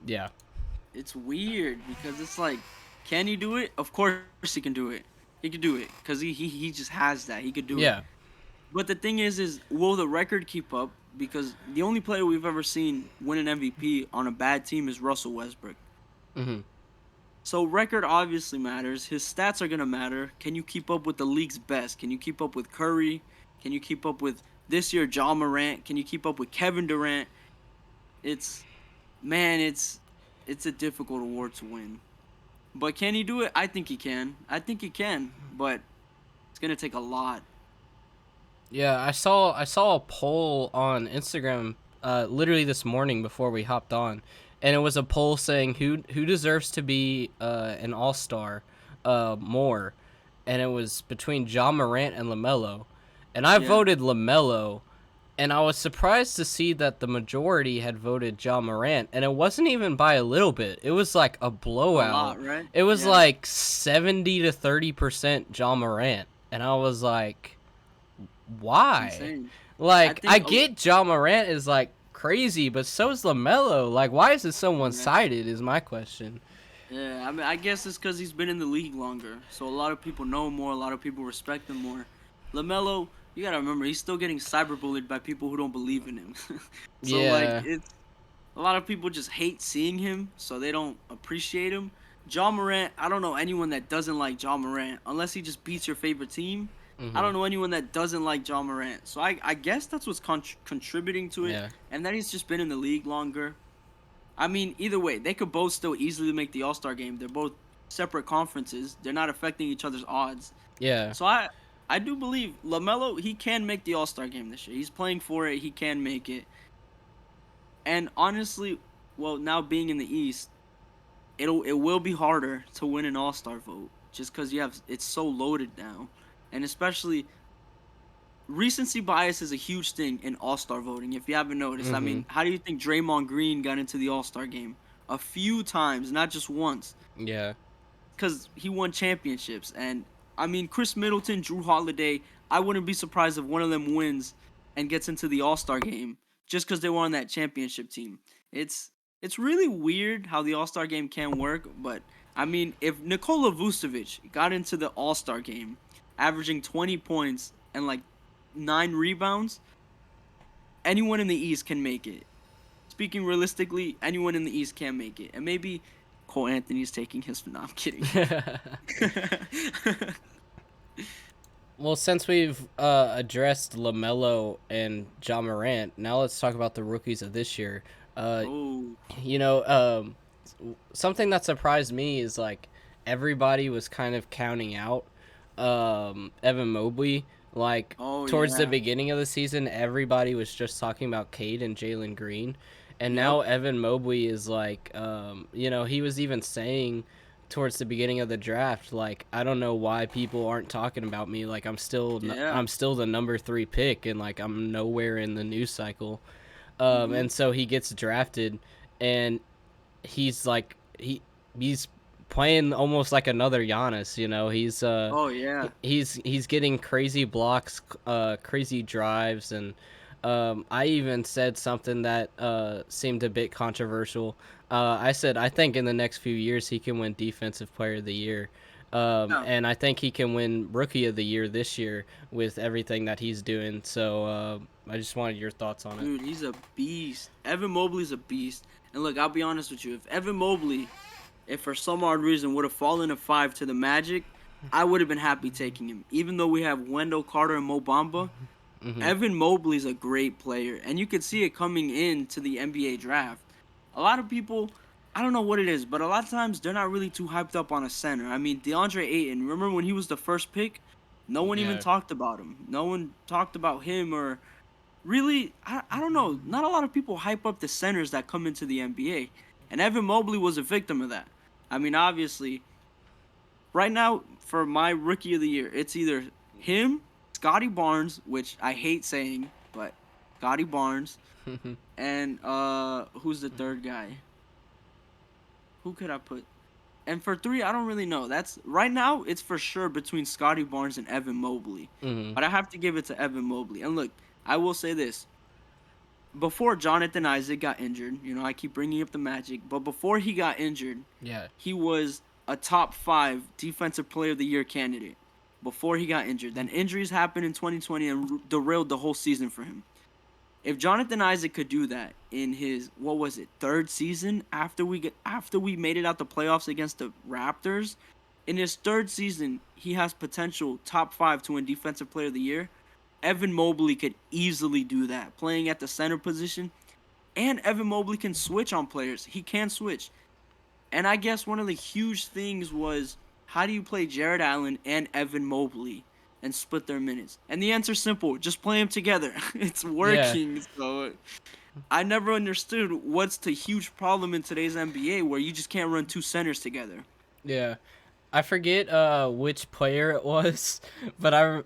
yeah, it's weird because it's like, can he do it? Of course he can do it. He could do it because he just has that. He could do it. But the thing is will the record keep up? Because the only player we've ever seen win an MVP on a bad team is Russell Westbrook. Hmm. So record obviously matters. His stats are gonna matter. Can you keep up with the league's best? Can you keep up with Curry? Can you keep up with this year John Morant? Can you keep up with Kevin Durant? It's it's a difficult award to win. But can he do it? I think he can. But it's gonna take a lot. Yeah, I saw a poll on Instagram literally this morning before we hopped on, and it was a poll saying who deserves to be an all-star more, and it was between John Morant and LaMello, and I Yeah. voted LaMello, and I was surprised to see that the majority had voted John Morant, and it wasn't even by a little bit. It was like a blowout. A lot, right? It was Yeah. like 70 to 30% John Morant, and I was like, why? Insane. Like, think I a- get John Morant is like crazy, but so is LaMelo. Like, why is it so one-sided? Is my question. Yeah, I mean, I guess it's because he's been in the league longer, so a lot of people know him more. A lot of people respect him more. LaMelo, you gotta remember, he's still getting cyberbullied by people who don't believe in him. So Yeah. like, it's a lot of people just hate seeing him, so they don't appreciate him. John Morant, I don't know anyone that doesn't like John Morant unless he just beats your favorite team. I don't know anyone that doesn't like John Morant. So I guess that's what's contributing to it, Yeah. and that he's just been in the league longer. I mean, either way, they could both still easily make the All-Star game. They're both separate conferences. They're not affecting each other's odds. Yeah. So I do believe LaMelo, he can make the All-Star game this year. He's playing for it. He can make it. And honestly, well, now being in the East, it will be harder to win an All-Star vote just because it's so loaded now. And especially, recency bias is a huge thing in All-Star voting, if you haven't noticed. I mean, how do you think Draymond Green got into the All-Star game? A few times, not just once. Yeah. Because he won championships. And, I mean, Chris Middleton, Drew Holiday, I wouldn't be surprised if one of them wins and gets into the All-Star game just because they were on that championship team. It's really weird how the All-Star game can work, but, I mean, if Nikola Vucevic got into the All-Star game, averaging 20 points and, like, 9 rebounds, anyone in the East can make it. Speaking realistically, anyone in the East can make it. And maybe Cole Anthony's taking his... No, I'm kidding. Well, since we've addressed LaMelo and John Morant, now let's talk about the rookies of this year. Oh, You know, something that surprised me is like everybody was kind of counting out Evan Mobley. Like towards the yeah. beginning of the season, everybody was just talking about Cade and Jalen Green, and now Evan Mobley is like, you know, he was even saying towards the beginning of the draft, like, I don't know why people aren't talking about me. Like, I'm still the number 3 pick, and like I'm nowhere in the news cycle. And so he gets drafted, and he's like he's playing almost like another Giannis, you know. He's he's getting crazy blocks, crazy drives, and I even said something that seemed a bit controversial. I said I think in the next few years he can win Defensive Player of the Year. And I think he can win Rookie of the Year this year with everything that he's doing. So I just wanted your thoughts on it. Dude, he's a beast. Evan Mobley's a beast. And look, I'll be honest with you. If Evan Mobley, if for some odd reason would have fallen to 5 to the Magic, I would have been happy taking him. Even though we have Wendell Carter and Mo Bamba, Evan Mobley's a great player. And you could see it coming into the NBA draft. A lot of people, I don't know what it is, but a lot of times they're not really too hyped up on a center. I mean, DeAndre Ayton, remember when he was the first pick? No one even talked about him. No one talked about him, or really, I don't know. Not a lot of people hype up the centers that come into the NBA. And Evan Mobley was a victim of that. I mean, obviously, right now, for my Rookie of the Year, it's either him, Scotty Barnes, which I hate saying, but Scotty Barnes, and who's the third guy? Who could I put? And for 3, I don't really know. That's right now. It's for sure between Scotty Barnes and Evan Mobley. But I have to give it to Evan Mobley. And look, I will say this: before Jonathan Isaac got injured, you know, I keep bringing up the Magic, but before he got injured, he was a top 5 Defensive Player of the Year candidate. before he got injured. Then injuries happened in 2020 and derailed the whole season for him. If Jonathan Isaac could do that in his, what was it, third season after we made it out the playoffs against the Raptors, in his third season, he has potential top 5 to win Defensive Player of the Year. Evan Mobley could easily do that, playing at the center position. And Evan Mobley can switch on players. He can switch. And I guess one of the huge things was, how do you play Jared Allen and Evan Mobley and split their minutes? And the answer's simple. Just play them together. It's working. Yeah. So I never understood what's the huge problem in today's NBA where you just can't run 2 centers together. Yeah. I forget which player it was, but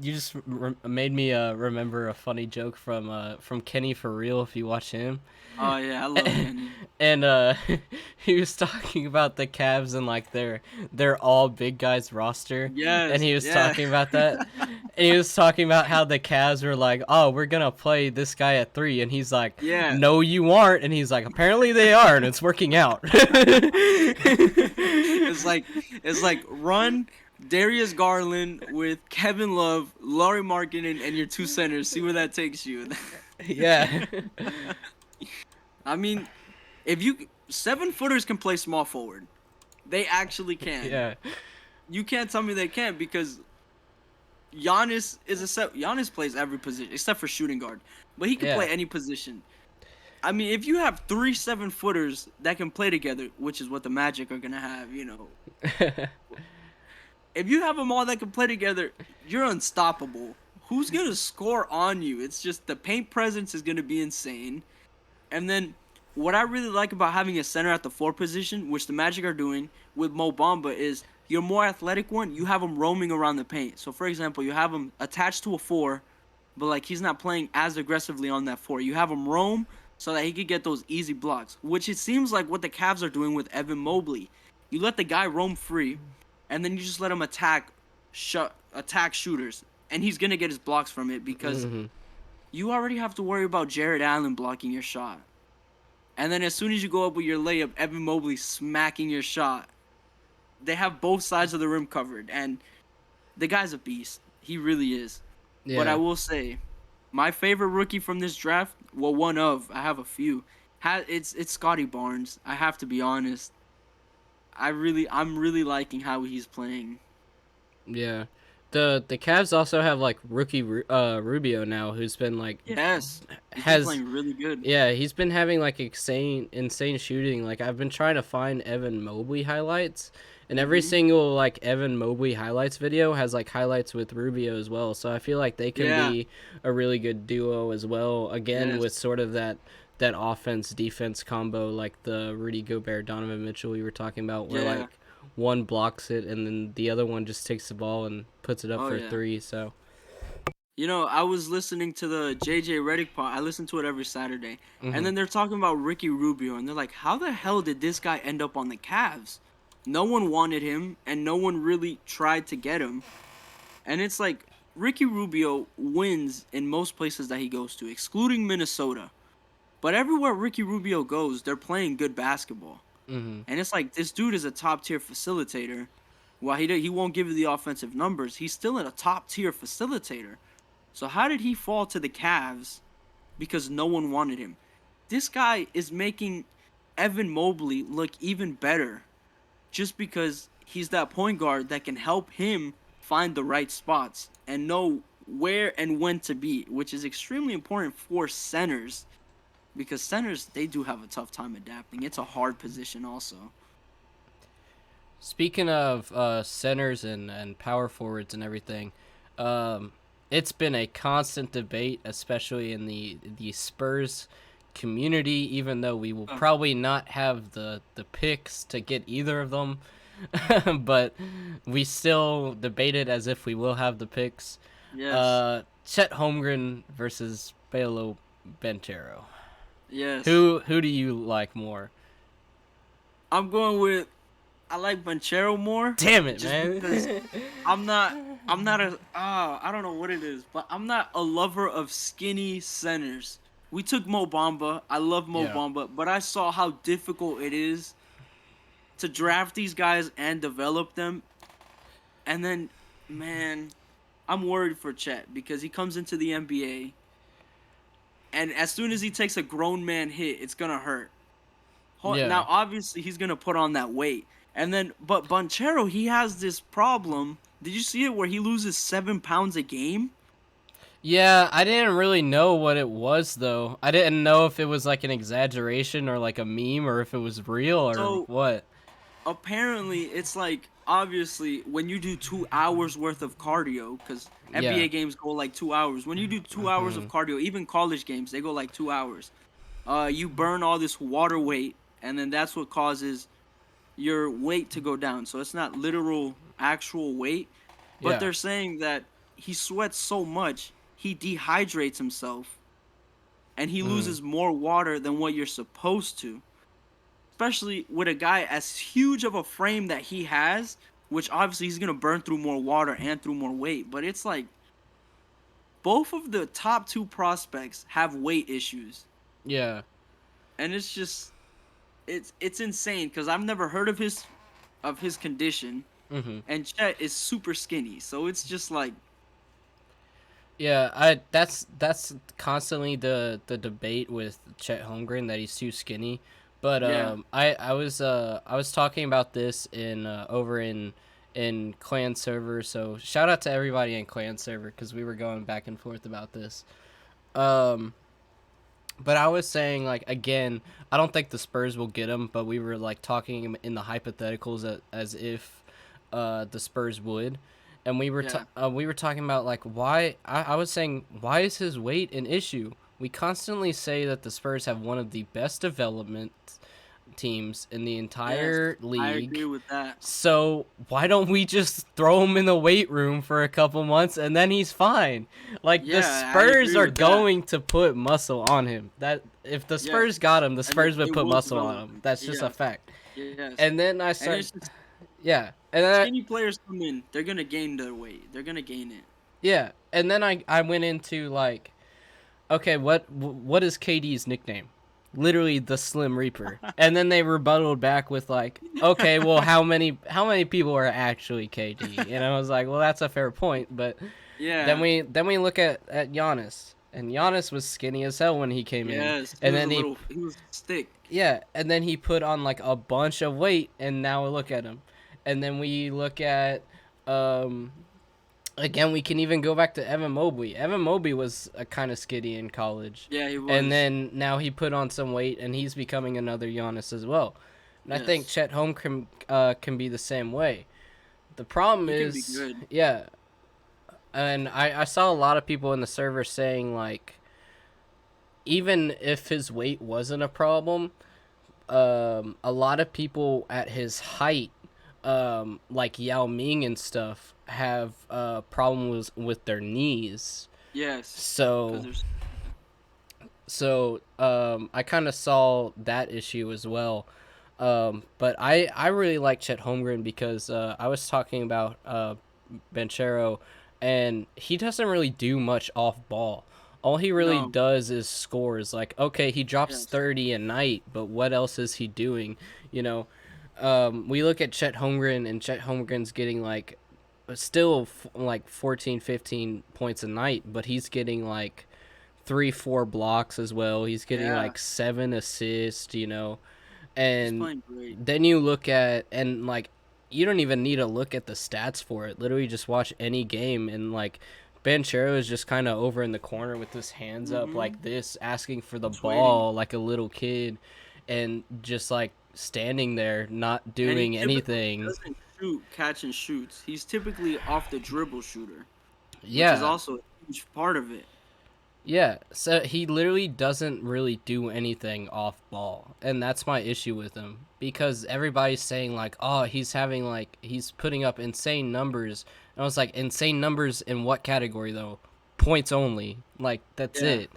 you just made me remember a funny joke from Kenny For Real, if you watch him. Oh yeah, I love Kenny. And he was talking about the Cavs and like their all big guys roster. Yes. And he was talking about that. And he was talking about how the Cavs were like, "Oh, we're gonna play this guy at 3," and he's like, "Yeah, no, you aren't." And he's like, "Apparently they are, and it's working out." It's like run Darius Garland with Kevin Love, Lauri Markkanen, and your 2 centers. See where that takes you. Yeah. I mean, if 7-footers can play small forward, they actually can. Yeah. You can't tell me they can't because Giannis plays every position except for shooting guard, but he can play any position. I mean, if you have 3 7-footers that can play together, which is what the Magic are gonna have, you know. If you have them all that can play together, you're unstoppable. Who's gonna score on you? It's just the paint presence is gonna be insane. And then what I really like about having a center at the 4 position, which the Magic are doing with Mo Bamba, is your more athletic one, you have him roaming around the paint. So, for example, you have him attached to a 4, but like he's not playing as aggressively on that 4. You have him roam so that he could get those easy blocks, which it seems like what the Cavs are doing with Evan Mobley. You let the guy roam free, and then you just let him attack shooters, and he's going to get his blocks from it because you already have to worry about Jared Allen blocking your shot. And then as soon as you go up with your layup, Evan Mobley smacking your shot. They have both sides of the rim covered, and the guy's a beast. He really is. Yeah. But I will say, my favorite rookie from this draft, well, one of, I have a few, it's Scotty Barnes. I have to be honest. I'm really liking how he's playing. Yeah. The Cavs also have like rookie Rubio now, who's been like he's been playing really good. Yeah, he's been having like insane shooting. Like I've been trying to find Evan Mobley highlights, and every single like Evan Mobley highlights video has like highlights with Rubio as well. So I feel like they can be a really good duo as well. Again, with sort of that offense defense combo, like the Rudy Gobert Donovan Mitchell we were talking about, where like one blocks it and then the other one just takes the ball and puts it up for 3. So, you know, I was listening to the JxRemmy pod. I listen to it every Saturday, and then they're talking about Ricky Rubio, and they're like, "How the hell did this guy end up on the Cavs? No one wanted him, and no one really tried to get him." And it's like Ricky Rubio wins in most places that he goes to, excluding Minnesota. But everywhere Ricky Rubio goes, they're playing good basketball. And it's like, this dude is a top-tier facilitator. While he won't give you the offensive numbers, he's still a top-tier facilitator. So how did he fall to the Cavs? Because no one wanted him. This guy is making Evan Mobley look even better just because he's that point guard that can help him find the right spots and know where and when to be, which is extremely important for centers. Because centers, they do have a tough time adapting. It's a hard position also. Speaking of centers and power forwards and everything, it's been a constant debate, especially in the Spurs community, even though we will probably not have the picks to get either of them. But we still debate it as if we will have the picks. Yes. Chet Holmgren versus Paolo Banchero. Yes. Who do you like more? I'm going with, I like Banchero more. Damn it, man. Because I'm not I don't know what it is, but I'm not a lover of skinny centers. We took Mo Bamba. I love Mo Bamba, but I saw how difficult it is to draft these guys and develop them. And then man, I'm worried for Chet because he comes into the NBA, and as soon as he takes a grown man hit, it's gonna hurt. Yeah. Now, obviously, he's gonna put on that weight, and then, but Banchero, he has this problem. Did you see it where he loses 7 pounds a game? Yeah, I didn't really know what it was though. I didn't know if it was like an exaggeration or like a meme or if it was real or So what. apparently, it's like obviously when you do 2 hours worth of cardio, because Yeah. NBA games go like 2 hours. When you do 2 hours of cardio, even college games, they go like 2 hours. You burn all this water weight, and then that's what causes your weight to go down. So it's not literal actual weight, but Yeah. they're saying that he sweats so much, he dehydrates himself, and he loses more water than what you're supposed to. Especially with a guy as huge of a frame that he has, which obviously he's gonna burn through more water and through more weight. But it's like both of the top 2 prospects have weight issues, Yeah. and it's just it's insane because I've never heard of his condition, and Chet is super skinny, so it's just like Yeah, that's constantly the debate with Chet Holmgren that he's too skinny. But Yeah. I was talking about this in over in clan server. So shout out to everybody in clan server because we were going back and forth about this. But I was saying, like, again, I don't think the Spurs will get him, but we were like talking in the hypotheticals as if the Spurs would. And we were we were talking about like why I was saying, why is his weight an issue? We constantly say that the Spurs have one of the best development teams in the entire league. I agree with that. So why don't we just throw him in the weight room for a couple months and then he's fine? Like the Spurs are going to put muscle on him. That if the Spurs got him, the Spurs would put muscle on him. That's just a fact. Yes. And then I started, and then skinny players come in, they're gonna gain their weight. They're gonna gain it. Yeah, and then I went into like, okay, what is KD's nickname? Literally the Slim Reaper. And then they rebutted back with like, okay, well how many people are actually KD? And I was like, well that's a fair point, but then we look at Giannis, and Giannis was skinny as hell when he came in. And then he was thick. Yeah, and then he put on like a bunch of weight, and now look at him. And then we look at again, we can even go back to Evan Mobley. Evan Mobley was a kind of skinny in college. Yeah, he was. And then now he put on some weight, and he's becoming another Giannis as well. And I think Chet Holmgren can be the same way. The problem is, can be good. Yeah, and I saw a lot of people in the server saying like, even if his weight wasn't a problem, a lot of people at his height, like Yao Ming and stuff, have problems with their knees. Yes. So I kind of saw that issue as well. But I really like Chet Holmgren because I was talking about Banchero, and he doesn't really do much off ball. All he really does is scores. Like, okay, he drops 30 a night, but what else is he doing? You know, we look at Chet Holmgren, and Chet Holmgren's getting like still like 14, 15 points a night, but he's getting like 3-4 blocks as well. He's getting like 7 assists, you know. And then you look at, and like, you don't even need to look at the stats for it. Literally just watch any game, and like Banchero is just kind of over in the corner with his hands up like this, asking for the ball like a little kid, and just like standing there not doing anything. Doesn't shoot, catch and shoots. He's typically off the dribble shooter. Yeah, which is also a huge part of it. Yeah, so he literally doesn't really do anything off ball, and that's my issue with him, because everybody's saying like, oh, he's putting up insane numbers, and I was like, insane numbers in what category though? Points only, like that's it.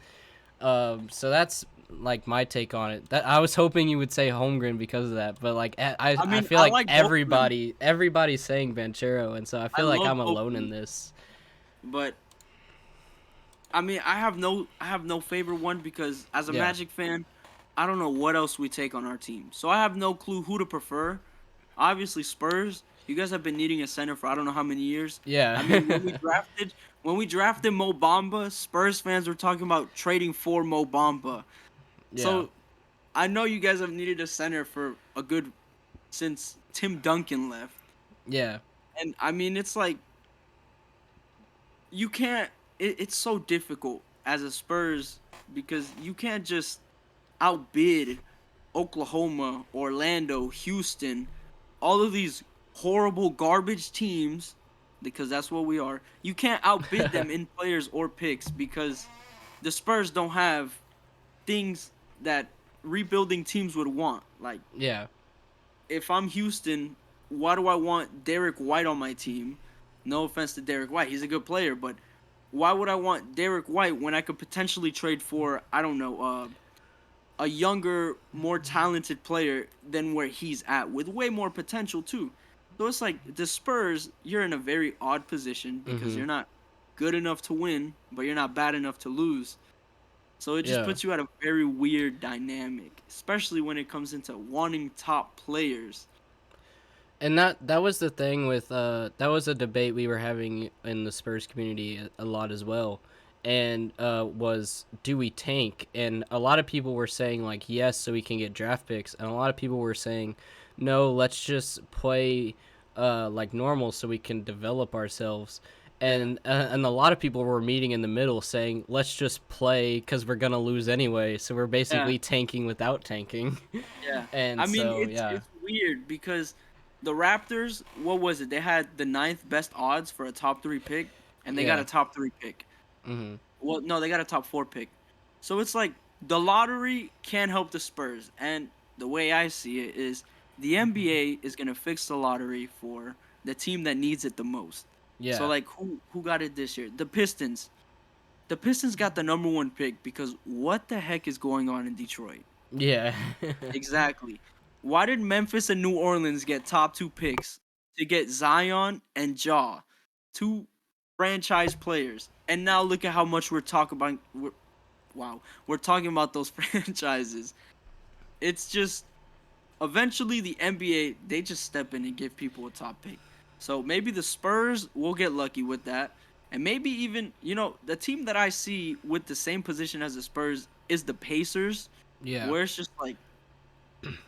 So that's like my take on it. That I was hoping you would say Holmgren because of that, but like I feel like everybody's saying Banchero, and so I feel like I'm alone in this. But I mean, I have no favorite one, because as a Magic fan, I don't know what else we take on our team. So I have no clue who to prefer. Obviously Spurs, You guys have been needing a center for I don't know how many years. Yeah. I mean, when we drafted Mo Bamba, Spurs fans were talking about trading for Mo Bamba. Yeah. So I know you guys have needed a center for a good since Tim Duncan left. Yeah. And I mean, it's like you can't. It's so difficult as a Spurs because you can't just outbid Oklahoma, Orlando, Houston, all of these horrible garbage teams, because that's what we are. You can't outbid them in players or picks because the Spurs don't have things that rebuilding teams would want. Like, Yeah. if I'm Houston, why do I want Derek White on my team? No offense to Derek White, he's a good player, but why would I want Derek White when I could potentially trade for, I don't know, a younger, more talented player than where he's at, with way more potential too. So it's like the Spurs, you're in a very odd position because you're not good enough to win, but you're not bad enough to lose. So it just puts you at a very weird dynamic, especially when it comes into wanting top players. And that was the thing with that was a debate we were having in the Spurs community a lot as well. And was, do we tank? And a lot of people were saying like yes, so we can get draft picks, and a lot of people were saying no, let's just play like normal so we can develop ourselves. And a lot of people were meeting in the middle saying let's just play because we're gonna lose anyway, so we're basically tanking without tanking. Yeah. And I mean, so it's weird because the Raptors, what was it? They had the 9th best odds for a top 3 pick, and they got a top 3 pick. Mm-hmm. Well, no, they got a top 4 pick. So it's like the lottery can help the Spurs. And the way I see it is the NBA is going to fix the lottery for the team that needs it the most. Yeah. So, like, who got it this year? The Pistons. The Pistons got the number 1 pick because what the heck is going on in Detroit? Yeah. Exactly. Why did Memphis and New Orleans get top 2 picks to get Zion and Ja, 2 franchise players? And now look at how much we're talking about. We're talking about those franchises. It's just eventually the NBA, they just step in and give people a top pick. So maybe the Spurs will get lucky with that. And maybe even, the team that I see with the same position as the Spurs is the Pacers. Yeah. Where it's just like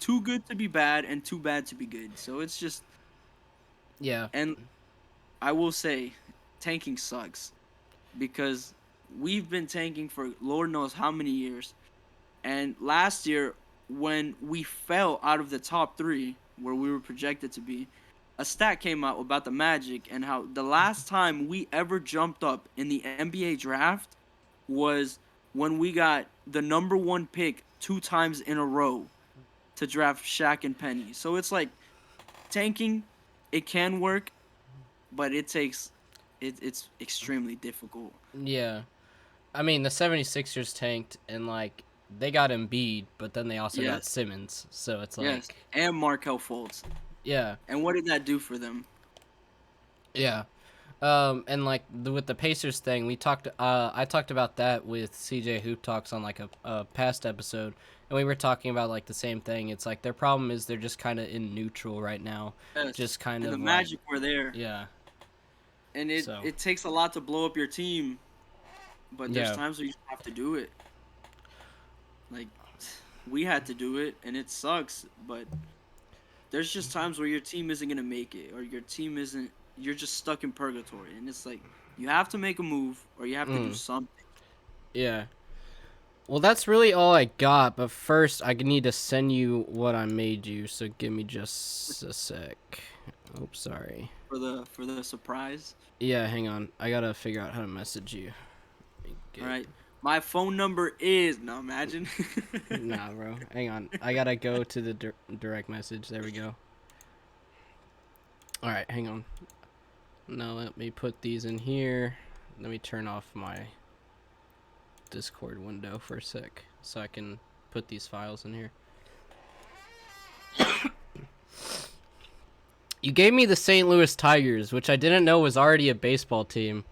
too good to be bad and too bad to be good. So it's just. Yeah. And I will say, tanking sucks. Because we've been tanking for Lord knows how many years. And last year, when we fell out of the top 3, where we were projected to be, a stat came out about the Magic and how the last time we ever jumped up in the NBA draft was when we got the number 1 pick 2 times in a row to draft Shaq and Penny. So it's like tanking, it can work, but it's extremely difficult. Yeah. I mean, the 76ers tanked, and, like, they got Embiid, but then they also got Simmons. So it's like... Yes, and Markelle Fultz. Yeah. And what did that do for them? Yeah. And, like, with the Pacers thing, I talked about that with CJ Hoop Talks on, like, a past episode, and we were talking about, like, the same thing. It's like their problem is they're just kind of in neutral right now. Yes. Just kind and of, the Magic were there. Yeah. And it takes a lot to blow up your team, but there's times where you have to do it. Like, we had to do it, and it sucks, but there's just times where your team isn't going to make it, or your team isn't, you're just stuck in purgatory, and it's like, you have to make a move, or you have to do something. Yeah. Well, that's really all I got, but first, I need to send you what I made you, so give me just a sec. Oops, sorry. For the surprise? Yeah, hang on. I gotta figure out how to message you. All right. My phone number is... No, imagine. Nah, bro. Hang on. I gotta go to the direct message. There we go. All right, hang on. Now let me put these in here. Let me turn off my Discord window for a sec so I can put these files in here. You gave me the St. Louis Tigers, which I didn't know was already a baseball team.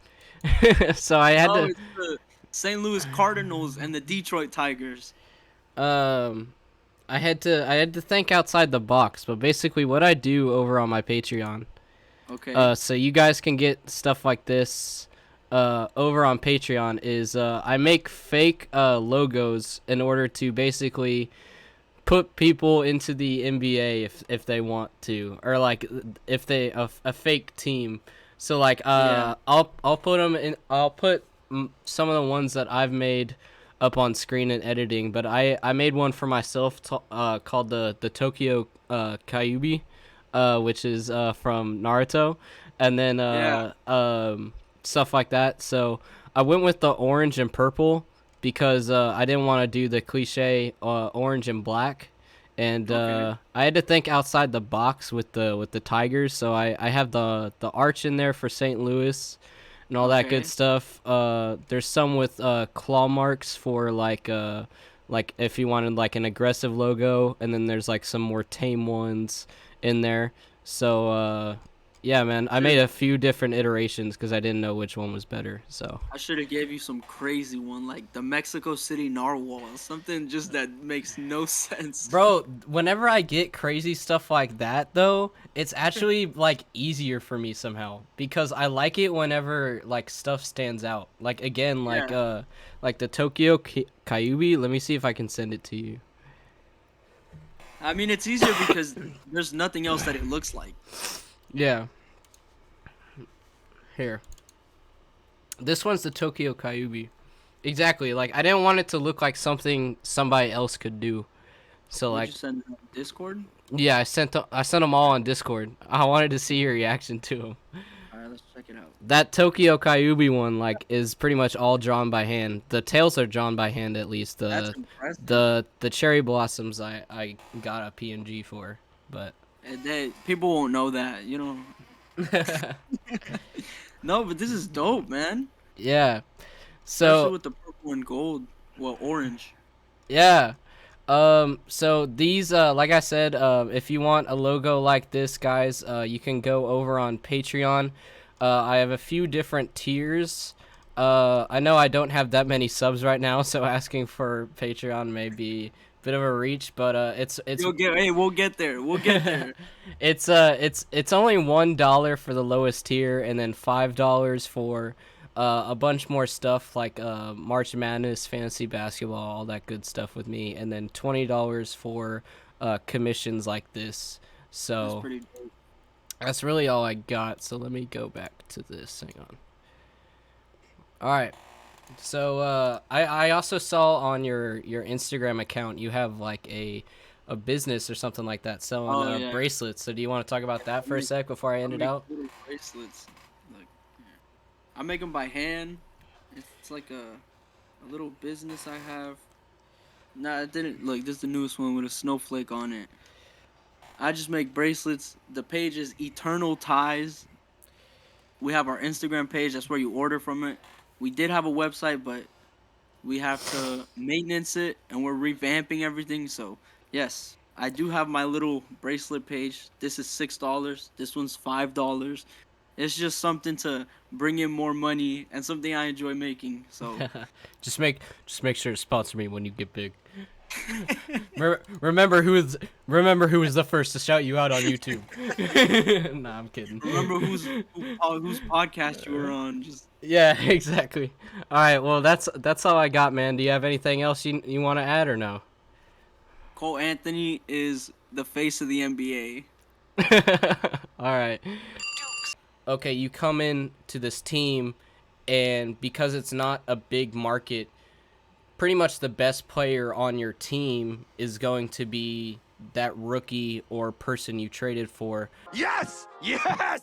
So I had to... It's the St. Louis Cardinals and the Detroit Tigers. I had to think outside the box, but basically what I do over on my Patreon Okay. So you guys can get stuff like this over on Patreon. Is I make fake logos in order to basically put people into the NBA if they want to, or like if they a fake team. So like I'll put them in. I'll put some of the ones that I've made up on screen and editing, but I made one for myself called the Tokyo Kyuubi, which is from Naruto, and then stuff like that. So I went with the orange and purple because I didn't want to do the cliche orange and black, and I had to think outside the box with the Tigers. So I have the arch in there for St. Louis and all that good stuff. There's some with claw marks for like if you wanted like an aggressive logo, and then there's like some more tame ones in there. So yeah, man, I made a few different iterations because I didn't know which one was better. So I should have gave you some crazy one, like the Mexico City narwhal, something just that makes no sense. Bro, whenever I get crazy stuff like that, though, it's actually like easier for me somehow because I like it whenever like stuff stands out. Like again, like the Tokyo Kyuubi. Let me see if I can send it to you. I mean, it's easier because there's nothing else that it looks like. Yeah. Here. This one's the Tokyo Kyuubi. Exactly. Like I didn't want it to look like something somebody else could do. So Did like you send it on Discord? yeah, I sent them all on Discord. I wanted to see your reaction to them. All right, let's check it out. That Tokyo Kyuubi one like is pretty much all drawn by hand. The tails are drawn by hand at least. That's impressive. The cherry blossoms I got a PNG for, but people won't know that, you know. No, but this is dope, man. yeah. Especially So with the purple and gold, well, orange. yeah. So these like I said, if you want a logo like this, guys, you can go over on Patreon. I have a few different tiers. I know I don't have that many subs right now, so asking for Patreon may be a bit of a reach, but it's We'll get there. We'll get there. it's only $1 for the lowest tier, and then $5 for a bunch more stuff like March Madness, fantasy basketball, all that good stuff with me, and then $20 for commissions like this. So That's pretty dope. that's really all I got. So let me go back to this. Hang on. All right. So I also saw on your Instagram account you have like a business or something like that selling bracelets. So do you want to talk about that for a sec before I end it out? Little bracelets. Look, here. I make them by hand. It's like a little business I have. Nah, it didn't. Look, this is the newest one with a snowflake on it. I just make bracelets. The page is Eternal Ties. We have our Instagram page. That's where you order from it. We did have a website, but we have to maintenance it, and we're revamping everything. So, yes, I do have my little bracelet page. This is $6. This one's $5. It's just something to bring in more money and something I enjoy making. So, just make sure to sponsor me when you get big. remember who was the first to shout you out on YouTube. Nah, I'm kidding. Remember whose podcast you were on. Just yeah, exactly. All right, well that's all I got, man. Do you have anything else you want to add or no? Cole Anthony is the face of the NBA. All right. Okay, you come in to this team, and because it's not a big market, pretty much the best player on your team is going to be that rookie or person you traded for. Yes! Yes!